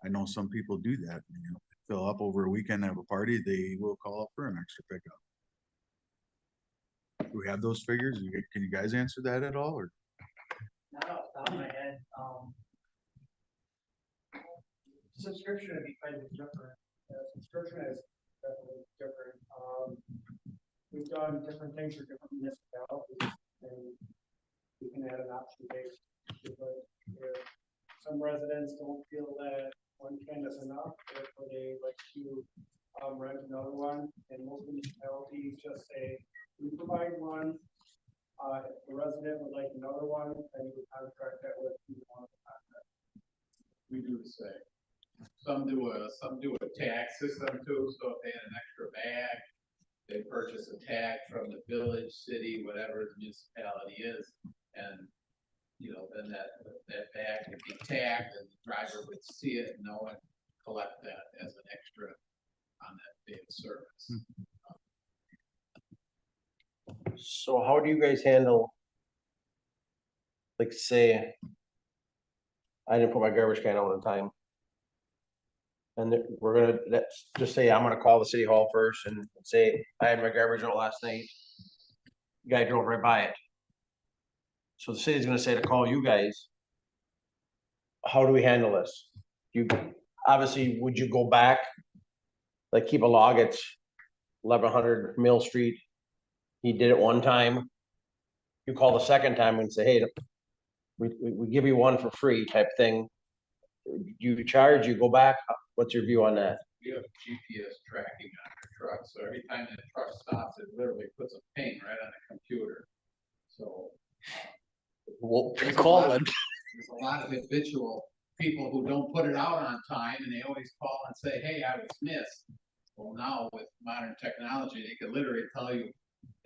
S9: I know some people do that, you know, fill up over a weekend, have a party, they will call up for an extra pickup. Do we have those figures? Can you guys answer that at all, or?
S12: Not off the top of my head, subscription would be quite a bit different. Subscription is definitely different. We've done different things for different municipalities, and we can add an option base. But if some residents don't feel that one can is enough, therefore they like to rent another one, and most municipalities just say, we provide one. If the resident would like another one, then you would contract that with one of the contract.
S11: We do the same. Some do a tag system too, so if they had an extra bag, they purchase a tag from the village, city, whatever the municipality is, and you know, then that bag would be tagged and the driver would see it and know and collect that as an extra on that day of service.
S1: so how do you guys handle? Like say. I didn't put my garbage can out on time. And we're gonna, let's just say I'm gonna call the city hall first and say, I had my garbage out last night. Guy drove right by it. So the city's gonna say to call you guys. How do we handle this? You, obviously, would you go back? Like keep a log at 1100 Mill Street? He did it one time. You call the second time and say, hey, we give you one for free type thing. You charge, you go back, what's your view on that?
S11: We have GPS tracking on our truck, so every time that truck stops, it literally puts a ping right on the computer. So.
S10: Well,
S11: There's a
S10: call
S11: lot-
S10: them.
S11: There's a lot of habitual people who don't put it out on time and they always call and say, hey, I was missed. Well, now with modern technology, they could literally tell you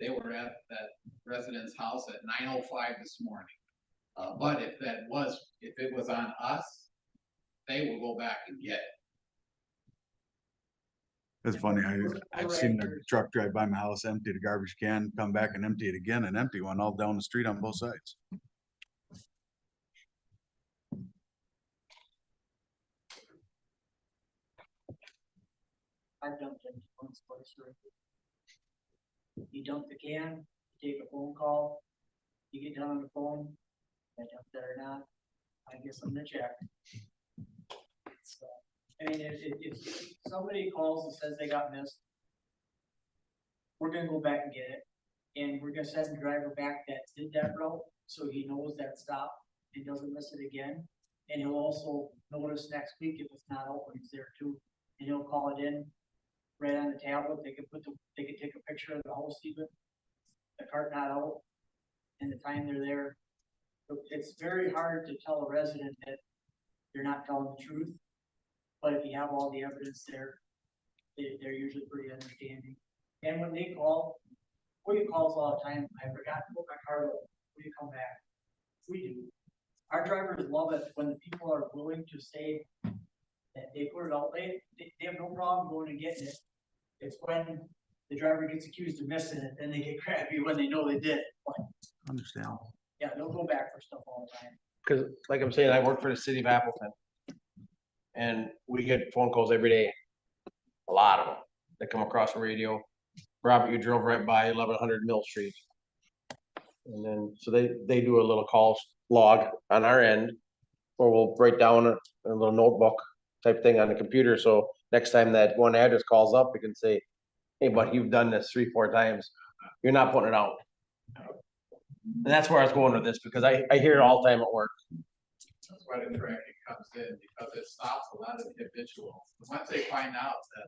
S11: they were at that resident's house at 9:05 this morning. But if it was on us, they will go back and get it.
S9: It's funny, I've seen the truck drive by my house, empty the garbage can, come back and empty it again, and empty one all down the street on both sides.
S12: I've dumped in once, twice already. You dump the can, you take a phone call, you get done on the phone, I dumped it or not, I guess I'm the check. So, I mean, if somebody calls and says they got missed, we're gonna go back and get it, and we're gonna send the driver back that did that route, so he knows that stop and doesn't miss it again. And he'll also notice next week if it's not open, he's there too, and he'll call it in right on the tablet, they could take a picture of the house even, the cart not out, and the time they're there. It's very hard to tell a resident that you're not telling the truth, but if you have all the evidence there, they're usually pretty understanding. And when they call, we get calls all the time, I forgot to put my card out, will you come back? We do. Our drivers love it when the people are willing to say that they put it out, they have no problem going and getting it. It's when the driver gets accused of missing it, then they get crappy when they know they did. But
S9: Understand.
S12: yeah, they'll go back for stuff all the time.
S1: Cause like I'm saying, I work for the city of Appleton. And we get phone calls every day. A lot of them that come across the radio. Robert, you drove right by 1100 Mill Street. And then, so they do a little call log on our end. Or we'll write down a little notebook type thing on the computer, so next time that one address calls up, we can say, hey, but you've done this 3-4 times, you're not putting it out. And that's where I was going with this, because I hear it all the time at work.
S11: That's why the tracking comes in, because it stops a lot of the habitual. Once they find out that,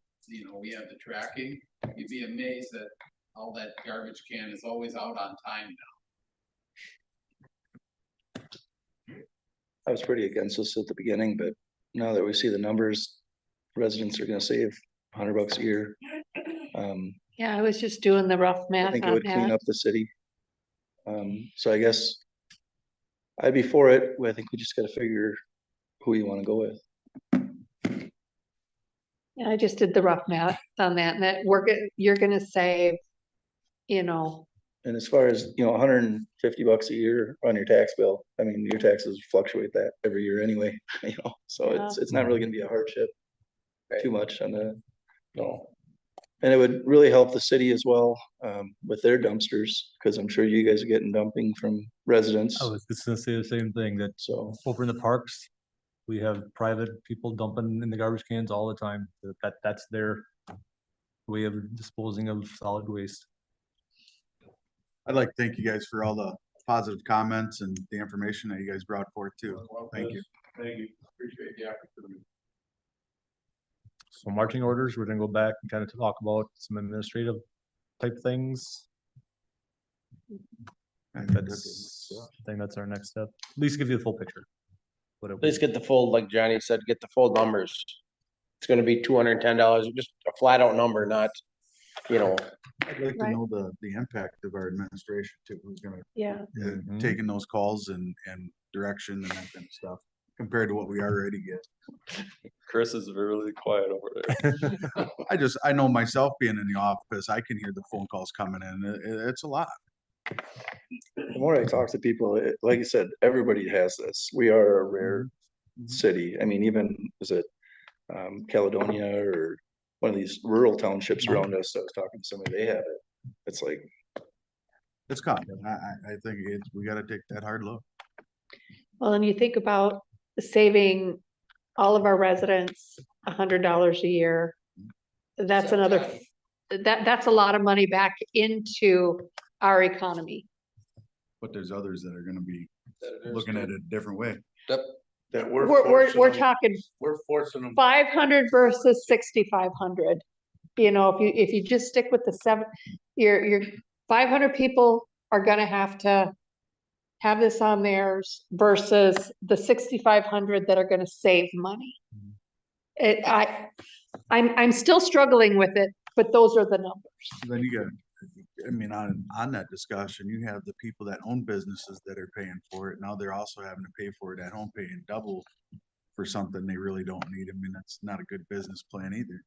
S11: we have the tracking, you'd be amazed that all that garbage can is always out on time now.
S7: I was pretty against this at the beginning, but now that we see the numbers, residents are gonna save $100 a year.
S8: Yeah, I was just doing the rough
S7: I
S8: math
S7: think it
S8: on
S7: would clean
S8: that.
S7: up the city. So I guess I'd be for it. I think we just gotta figure who you wanna go with.
S8: Yeah, I just did the rough math on that, and that you're gonna save,
S7: And as far as, $150 a year on your tax bill, I mean, your taxes fluctuate that every year anyway, so
S8: Yeah.
S7: it's not really gonna be a hardship. Too much on the, no. And it would really help the city as well, with their dumpsters, cause I'm sure you guys are getting dumping from residents,
S5: I was just gonna say the same thing, that
S7: so.
S5: over in the parks, we have private people dumping in the garbage cans all the time. That's their way of disposing of solid waste.
S9: I'd like to thank you guys for all the positive comments and the information that you guys brought forth too. Thank you.
S11: Thank you, appreciate the opportunity.
S5: So marching orders, we're gonna go back and kind of talk about some administrative type things.
S9: I think
S5: I think that's our next step. At least give you the full picture.
S1: Please get the full, like Johnny said, get the full numbers. It's gonna be $210, just a flat out number, not,
S9: I'd like to
S8: Right.
S9: know the impact of our administration too, who's gonna,
S8: Yeah,
S9: taking those calls and direction and that kind of stuff, compared to what we already get.
S3: Chris is really quiet over there.
S9: I know myself being in the office, I can hear the phone calls coming in. It's a lot.
S7: The more I talk to people, like you said, everybody has this. We are a rare city. I mean, even, is it Caledonia or one of these rural townships around us? I was talking to somebody, they have it. It's like,
S9: It's coming. I think we gotta take that hard look.
S8: well, and you think about saving all of our residents $100 a year. That's another, that's a lot of money back into our economy.
S9: But there's others that are gonna be looking at it a different way.
S7: that
S8: We're talking
S7: we're forcing them.
S8: 500 versus 6,500. You know, if you just stick with the seven, your 500 people are gonna have to have this on theirs versus the 6,500 that are gonna save money. I'm still struggling with it, but those are the numbers.
S9: Then you got, I mean, on that discussion, you have the people that own businesses that are paying for it. Now they're also having to pay for it at home, paying double for something they really don't need. I mean, that's not a good business plan either.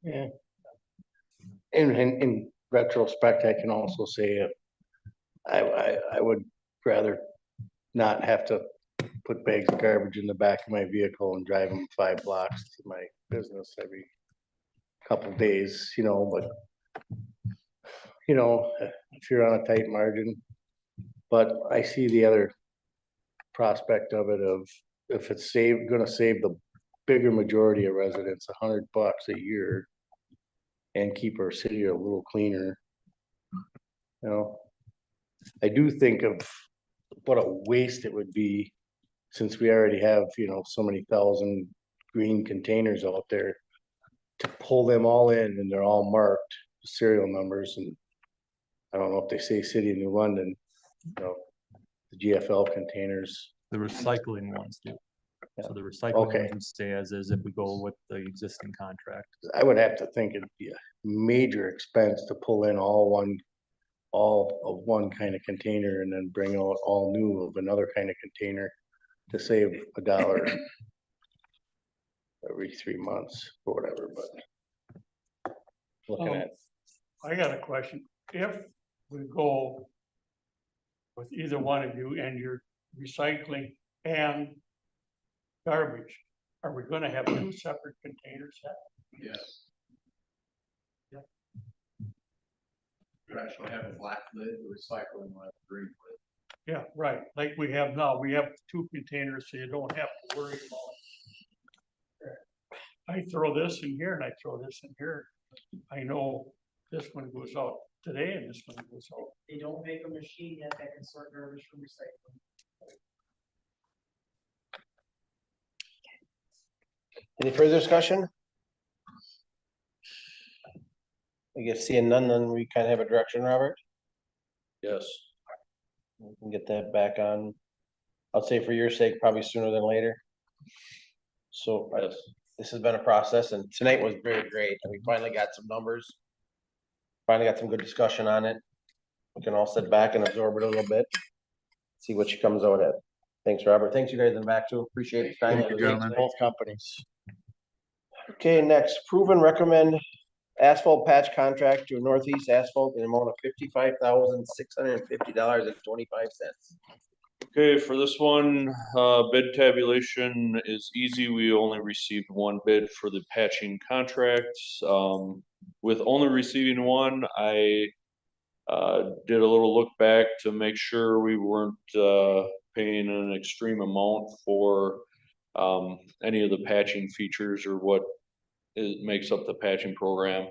S13: Yeah. In retrospect, I can also say, I would rather not have to put bags of garbage in the back of my vehicle and drive them 5 blocks to my business every couple days, you know, but you know, if you're on a tight margin, but I see the other prospect of it of if it's gonna save the bigger majority of residents $100 a year and keep our city a little cleaner. You know, I do think of what a waste it would be since we already have, you know, so many thousand green containers out there to pull them all in and they're all marked serial numbers. And I don't know if they say City of New London, you know, the GFL containers.
S5: The recycling ones do.
S13: Yeah.
S5: So the recycling
S13: Okay.
S5: ones would stay as is if we go with the existing contract.
S13: I would have to think it'd be a major expense to pull in all of one kind of container and then bring out all new of another kind of container to save $1 every 3 months or whatever, but looking at,
S2: I got a question. If we go with either one of you and your recycling and garbage, are we gonna have 2 separate containers?
S11: Yes. You actually have a black lid, the recycling will have a green lid.
S2: Yeah, right, like we have now, we have 2 containers, so you don't have to worry about it. I throw this in here and I throw this in here. I know this one goes out today and this one goes out.
S12: They don't make a machine yet that can sort garbage from recycling.
S1: Any further discussion? I guess seeing none, then we kind of have a direction, Robert.
S4: Yes.
S1: We can get that back on, I'll say for your sake, probably sooner than later. So
S4: Yes.
S1: this has been a process and tonight was very great. And we finally got some numbers. Finally got some good discussion on it. We can all sit back and absorb it a little bit. See what she comes out at. Thanks, Robert. Thanks you guys in the back too. Appreciate the time.
S9: Thank you, gentlemen.
S13: both companies.
S1: Okay, next, proven recommend asphalt patch contract to Northeast Asphalt in the amount of $55,650.25.
S4: Okay, for this one, bid tabulation is easy. We only received one bid for the patching contracts. With only receiving one, I did a little look back to make sure we weren't paying an extreme amount for any of the patching features or what makes up the patching program.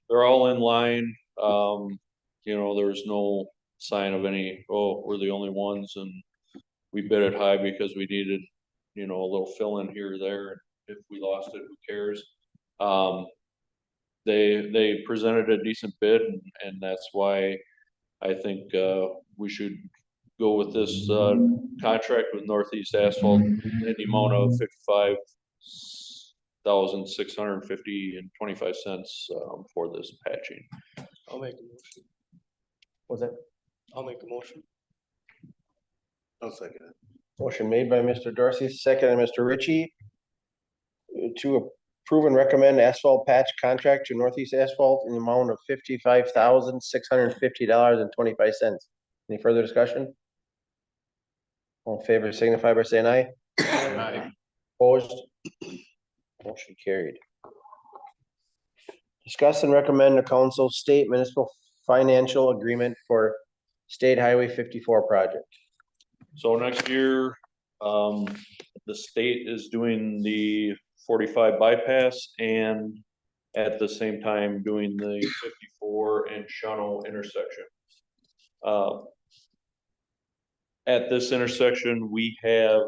S4: They're all in line. You know, there's no sign of any, oh, we're the only ones and we bid it high because we needed, you know, a little fill in here or there. If we lost it, who cares? They presented a decent bid and that's why I think we should go with this contract with Northeast Asphalt in the amount of $55,650.25 for this patching.
S10: I'll make a motion.
S1: Was that
S10: I'll make a motion.
S9: I'll second it.
S1: motion made by Mr. Dorsey, second by Mr. Ritchie to approve and recommend asphalt patch contract to Northeast Asphalt in the amount of $55,650.25. Any further discussion? All in favor signify by saying aye.
S11: Aye.
S1: Opposed? Motion carried. Discuss and recommend the council state municipal financial agreement for State Highway 54 project.
S4: So next year, the state is doing the 45 bypass and at the same time doing the 54 and Shawano intersection. At this intersection, we have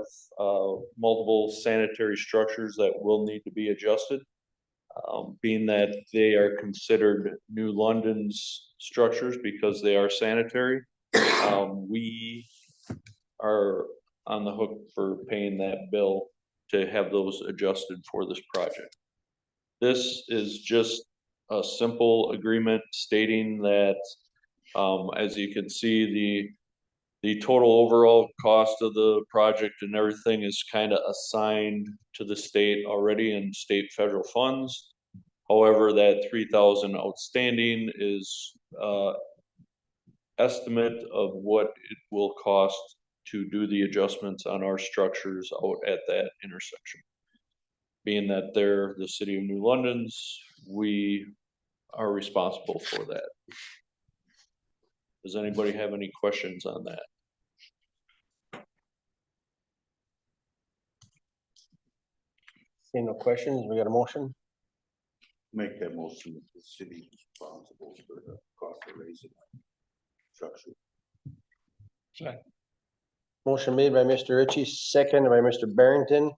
S4: multiple sanitary structures that will need to be adjusted. Being that they are considered New London's structures because they are sanitary, we are on the hook for paying that bill to have those adjusted for this project. This is just a simple agreement stating that, as you can see, the total overall cost of the project and everything is kind of assigned to the state already in state federal funds. However, that 3,000 outstanding is estimate of what it will cost to do the adjustments on our structures out at that intersection. Being that they're the city of New London's, we are responsible for that. Does anybody have any questions on that?
S1: Seeing no questions, we got a motion?
S3: Make that motion that the city is responsible for the cost of raising structure.
S1: Motion made by Mr. Ritchie, seconded by Mr. Barrington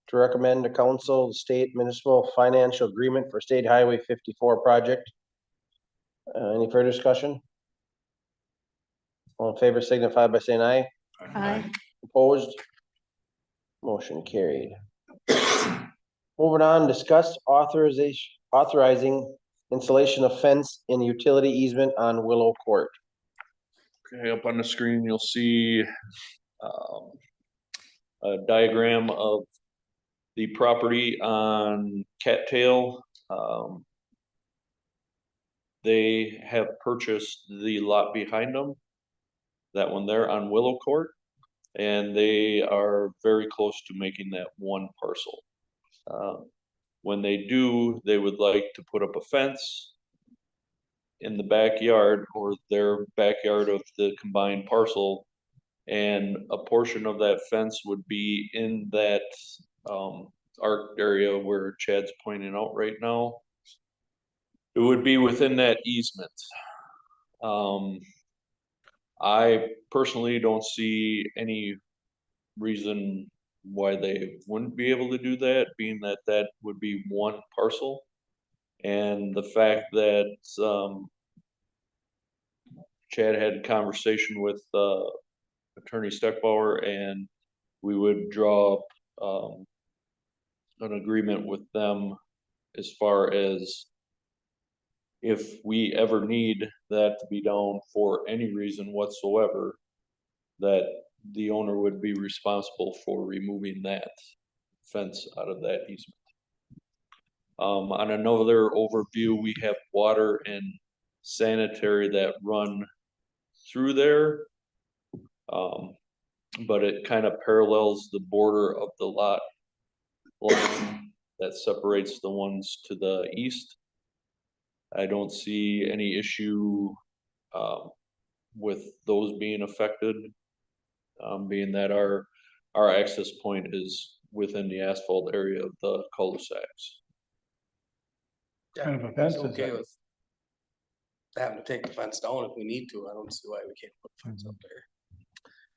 S1: to recommend to council the state municipal financial agreement for State Highway 54 project. Any further discussion? All in favor signify by saying aye.
S8: Aye.
S1: Opposed? Motion carried. Moving on, discuss authorizing installation of fence in utility easement on Willow Court.
S4: Okay, up on the screen, you'll see a diagram of the property on Cattail. They have purchased the lot behind them, that one there on Willow Court, and they are very close to making that one parcel. When they do, they would like to put up a fence in the backyard or their backyard of the combined parcel. And a portion of that fence would be in that arc area where Chad's pointing out right now. It would be within that easement. I personally don't see any reason why they wouldn't be able to do that, being that that would be one parcel. And the fact that Chad had a conversation with Attorney Steckbauer, and we would draw an agreement with them as far as if we ever need that to be down for any reason whatsoever, that the owner would be responsible for removing that fence out of that easement. On another overview, we have water and sanitary that run through there. But it kind of parallels the border of the lot line that separates the ones to the east. I don't see any issue with those being affected, being that our access point is within the asphalt area of the cul-de-sacs.
S2: Kind of a fence is
S10: Okay
S2: that?
S10: with having to take the fence down if we need to. I don't see why we can't put the fence up there.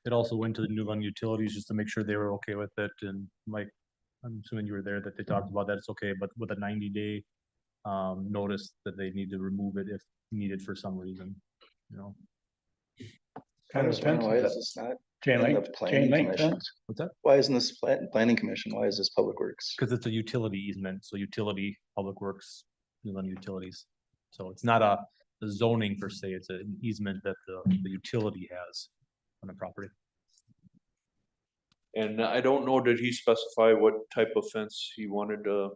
S5: It also went to the New London Utilities just to make sure they were okay with it, and Mike, I'm assuming you were there, that they talked about that, it's okay, but with a 90-day notice that they need to remove it if needed for some reason, you know.
S2: Kind of fence
S7: Why
S2: is
S7: is
S2: that?
S7: this not
S2: Chain
S7: in the
S2: link,
S7: planning
S2: chain link
S7: commission?
S2: fence?
S5: What's that?
S7: Why isn't this planning commission? Why is this public works?
S5: Because it's a utility easement, so utility, public works, New London Utilities. So it's not a zoning per se, it's an easement that the utility has on the property.
S4: And I don't know, did he specify what type of fence he wanted to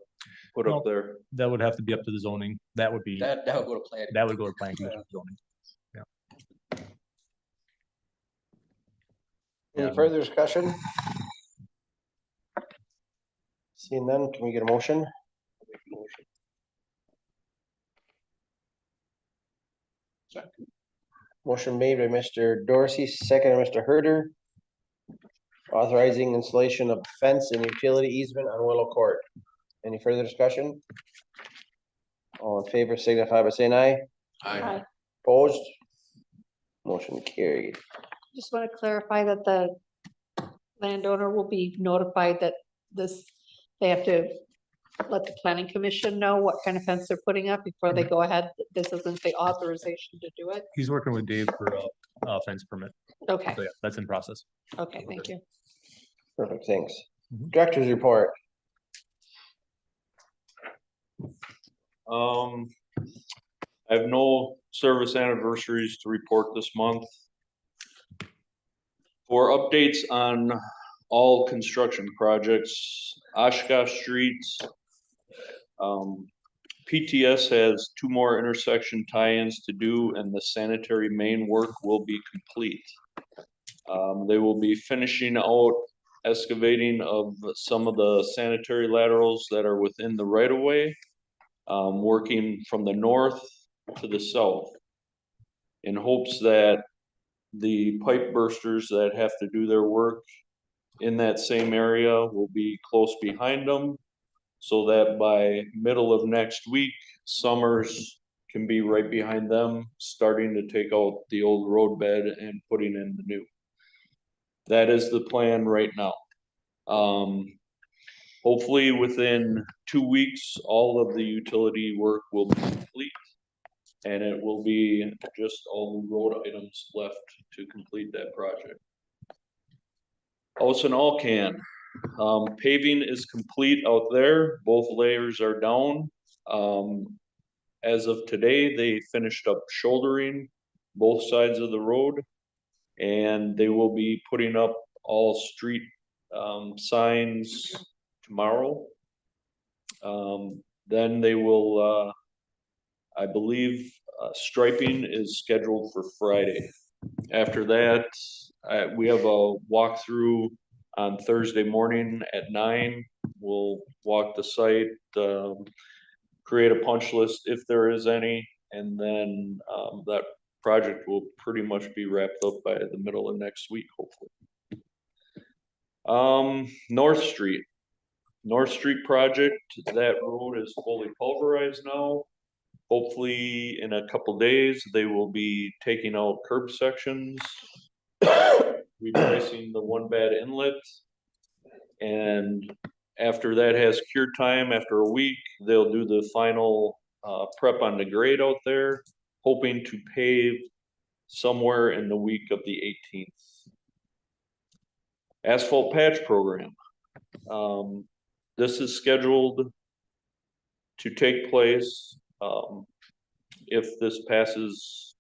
S4: put
S5: No.
S4: up there?
S5: That would have to be up to the zoning. That would be,
S10: That would go to plan.
S5: that would go to planning commission zoning.
S1: Any further discussion? Seeing none, can we get a motion? Motion made by Mr. Dorsey, second by Mr. Herder. Authorizing installation of fence and utility easement on Willow Court. Any further discussion? All in favor signify by saying aye.
S8: Aye.
S1: Opposed? Motion carried.
S8: Just want to clarify that the landowner will be notified that this, they have to let the planning commission know what kind of fence they're putting up before they go ahead? This isn't the authorization to do it?
S5: He's working with Dave for a fence permit.
S8: Okay,
S5: So yeah, that's in process.
S8: okay, thank you.
S1: Perfect, thanks.
S5: Mhm.
S1: Director's report.
S4: I have no service anniversaries to report this month. For updates on all construction projects, Oshkosh Street, PTS has 2 more intersection tie-ins to do and the sanitary main work will be complete. They will be finishing out excavating of some of the sanitary laterals that are within the right of way, working from the north to the south in hopes that the pipe bursters that have to do their work in that same area will be close behind them so that by middle of next week, Summers can be right behind them, starting to take out the old road bed and putting in the new. That is the plan right now. Hopefully within 2 weeks, all of the utility work will be complete. And it will be just all the road items left to complete that project. Ousen Alcan, paving is complete out there. Both layers are down. As of today, they finished up shouldering both sides of the road. And they will be putting up all street signs tomorrow. Then they will, I believe, striping is scheduled for Friday. After that, we have a walkthrough on Thursday morning at 9. We'll walk the site, create a punch list if there is any, and then that project will pretty much be wrapped up by the middle of next week, hopefully. North Street project, that road is fully pulverized now. Hopefully in a couple days, they will be taking out curb sections, replacing the one bad inlet. And after that has cure time, after a week, they'll do the final prep on the grade out there, hoping to pave somewhere in the week of the 18th. Asphalt patch program. This is scheduled to take place if this passes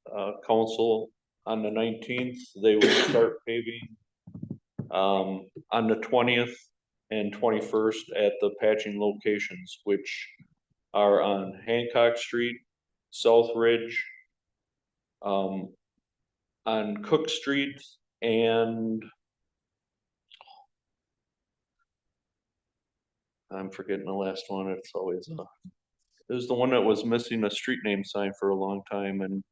S4: council on the 19th. They will start paving on the 20th and 21st at the patching locations, which are on Hancock Street, South Ridge, on Cook Street, and I'm forgetting the last one. It's always it was the one that was missing a street name sign for a long time, and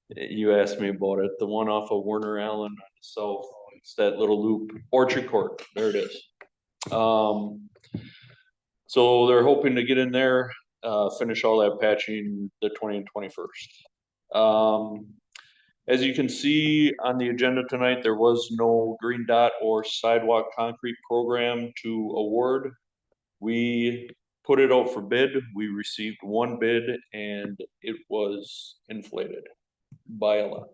S4: you asked me about it. The one off of Werner Allen on the south. It's that little loop, Orchard Court. There it is. So they're hoping to get in there, finish all that patching the 20th and 21st. As you can see on the agenda tonight, there was no green dot or sidewalk concrete program to award. We put it out for bid. We received 1 bid and it was inflated by a lot.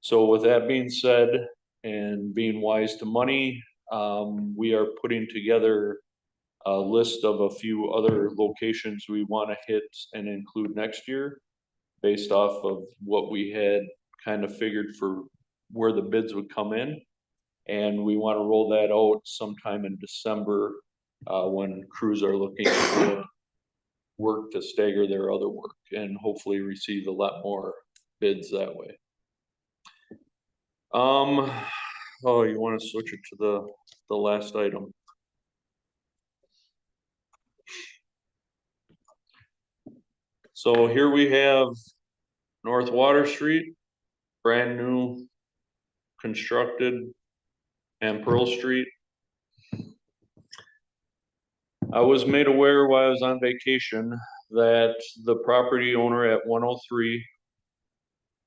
S4: So with that being said, and being wise to money, we are putting together a list of a few other locations we want to hit and include next year based off of what we had kind of figured for where the bids would come in. And we want to roll that out sometime in December when crews are looking to work to stagger their other work and hopefully receive a lot more bids that way. Oh, you want to switch it to the last item? So here we have North Water Street, brand new, constructed, and Pearl Street. I was made aware while I was on vacation that the property owner at 103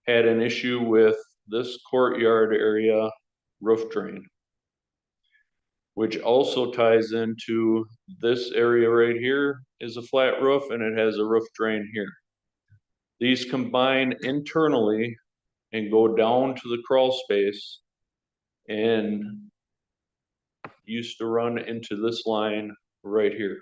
S4: had an issue with this courtyard area roof drain. which also ties into this area right here is a flat roof and it has a roof drain here. These combine internally and go down to the crawl space and used to run into this line right here.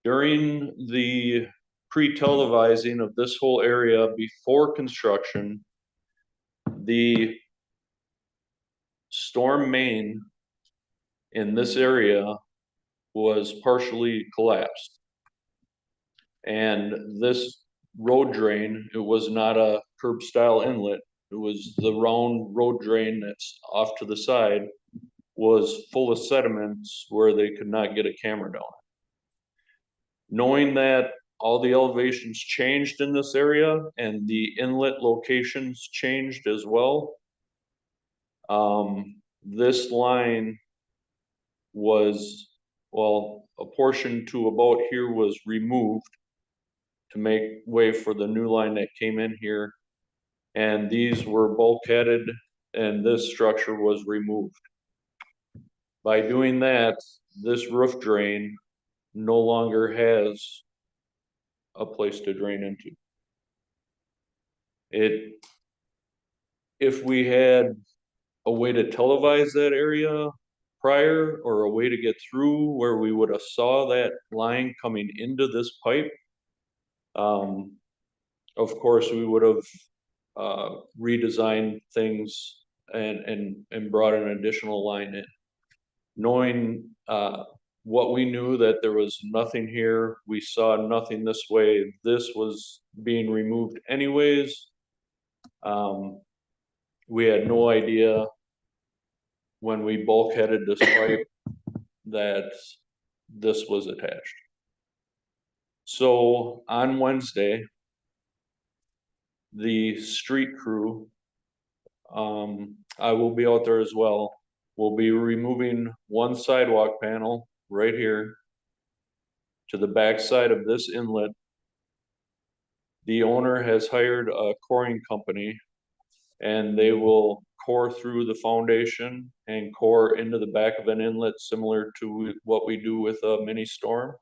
S4: During the pre-televising of this whole area before construction, the storm main in this area was partially collapsed. And this road drain, it was not a curb style inlet. It was the round road drain that's off to the side, was full of sediments where they could not get a camera down. Knowing that all the elevations changed in this area and the inlet locations changed as well, this line was, well, a portion to about here was removed to make way for the new line that came in here. And these were bulkheaded and this structure was removed. By doing that, this roof drain no longer has a place to drain into. If we had a way to televise that area prior or a way to get through where we would have saw that line coming into this pipe, of course we would have redesigned things and brought an additional line in. Knowing what we knew, that there was nothing here, we saw nothing this way, this was being removed anyways. We had no idea when we bulkheaded this pipe that this was attached. So on Wednesday, the street crew, I will be out there as well. We'll be removing one sidewalk panel right here to the back side of this inlet. The owner has hired a coring company and they will core through the foundation and core into the back of an inlet similar to what we do with a mini storm.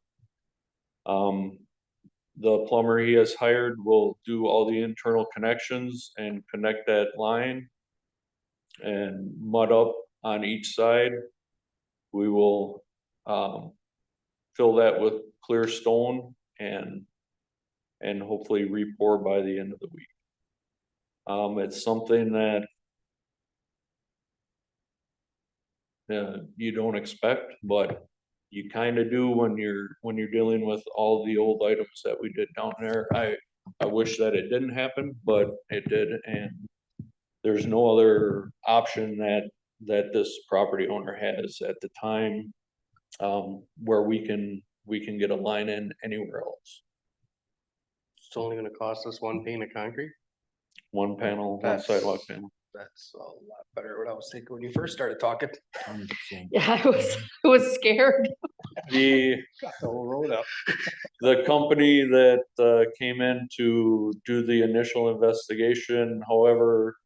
S4: The plumber he has hired will do all the internal connections and connect that line and mud up on each side. We will fill that with clear stone and hopefully re-pour by the end of the week. It's something that you don't expect, but you kind of do when you're dealing with all the old items that we did down there. I wish that it didn't happen, but it did, and there's no other option that this property owner has at the time where we can get a line in anywhere else.
S10: It's only gonna cost us one pane of concrete.
S4: One panel, one
S10: That's-
S4: sidewalk panel.
S10: That's a lot better than what I was thinking when you first started talking.
S8: Yeah, I was scared.
S4: The
S10: Got the whole road up.
S4: The company that came in to do the initial investigation, however,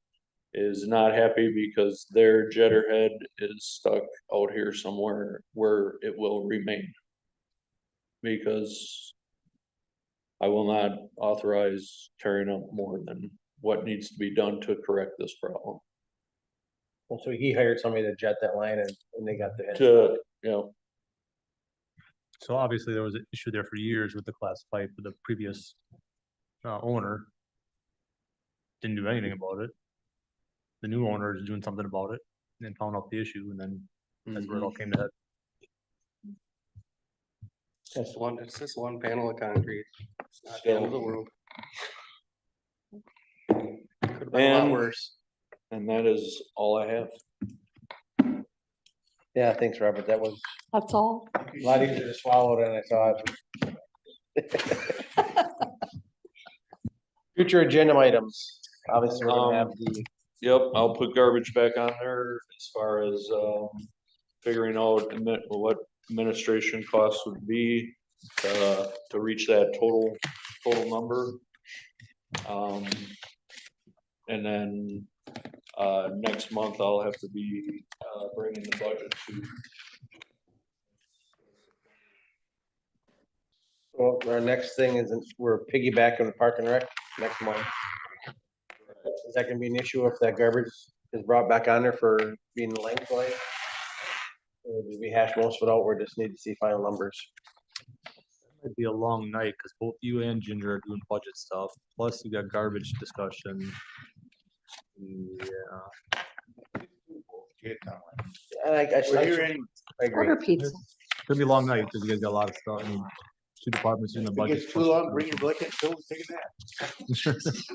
S4: is not happy because their jetter head is stuck out here somewhere where it will remain. Because I will not authorize tearing up more than what needs to be done to correct this problem.
S1: Well, so he hired somebody to jet that line and they got the head.
S4: To, you know,
S5: So obviously there was an issue there for years with the class pipe, with the previous owner. Didn't do anything about it. The new owner is doing something about it and then found out the issue and then that's where it all came to head.
S10: It's just one panel of concrete. It's not the end of the world. Could've been a lot
S4: And-
S10: worse.
S4: and that is all I have.
S1: Yeah, thanks, Robert. That was
S8: That's all.
S1: a lot easier to swallow than I thought. Future agenda items. Obviously, we're gonna have the,
S4: Yep, I'll put garbage back on there as far as figuring out what administration costs would be to reach that total number. And then Next month I'll have to be, bringing the budget to.
S1: Well, our next thing is, we're piggybacking the Park and Rec next month. Is that gonna be an issue if that garbage is brought back on there for being lengthwise? Or did we hash most of it out, we just need to see final numbers?
S5: It'd be a long night, cause both you and Ginger are doing budget stuff, plus you got garbage discussion. Yeah,
S1: I agree.
S8: Order pizza.
S5: could be a long night, cause you guys got a lot of stuff, I mean, two departments in the budget.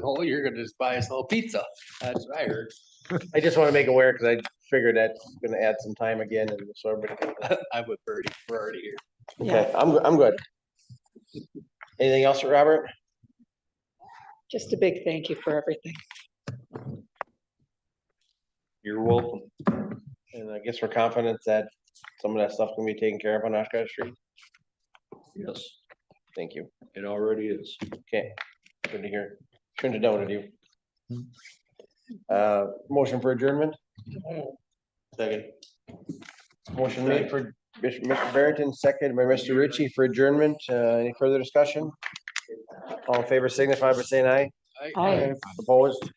S10: Oh, you're gonna just buy us all pizza. That's what I heard.
S1: I just wanna make aware, cause I figured that's gonna add some time again, and so everybody.
S10: I would Birdie, we're already here.
S1: Okay, I'm good. Anything else, Robert?
S8: Just a big thank you for everything.
S4: You're welcome.
S1: And I guess we're confident that some of that stuff can be taken care of on Oshkosh Street.
S4: Yes,
S1: Thank you.
S4: it already is.
S1: Okay, good to hear. Shouldn't have doubted you. Motion for adjournment? Second. Motion made for Mr. Barrington, seconded by Mr. Ritchie for adjournment. Any further discussion? All in favor signify by saying aye.
S8: Aye.
S1: Opposed?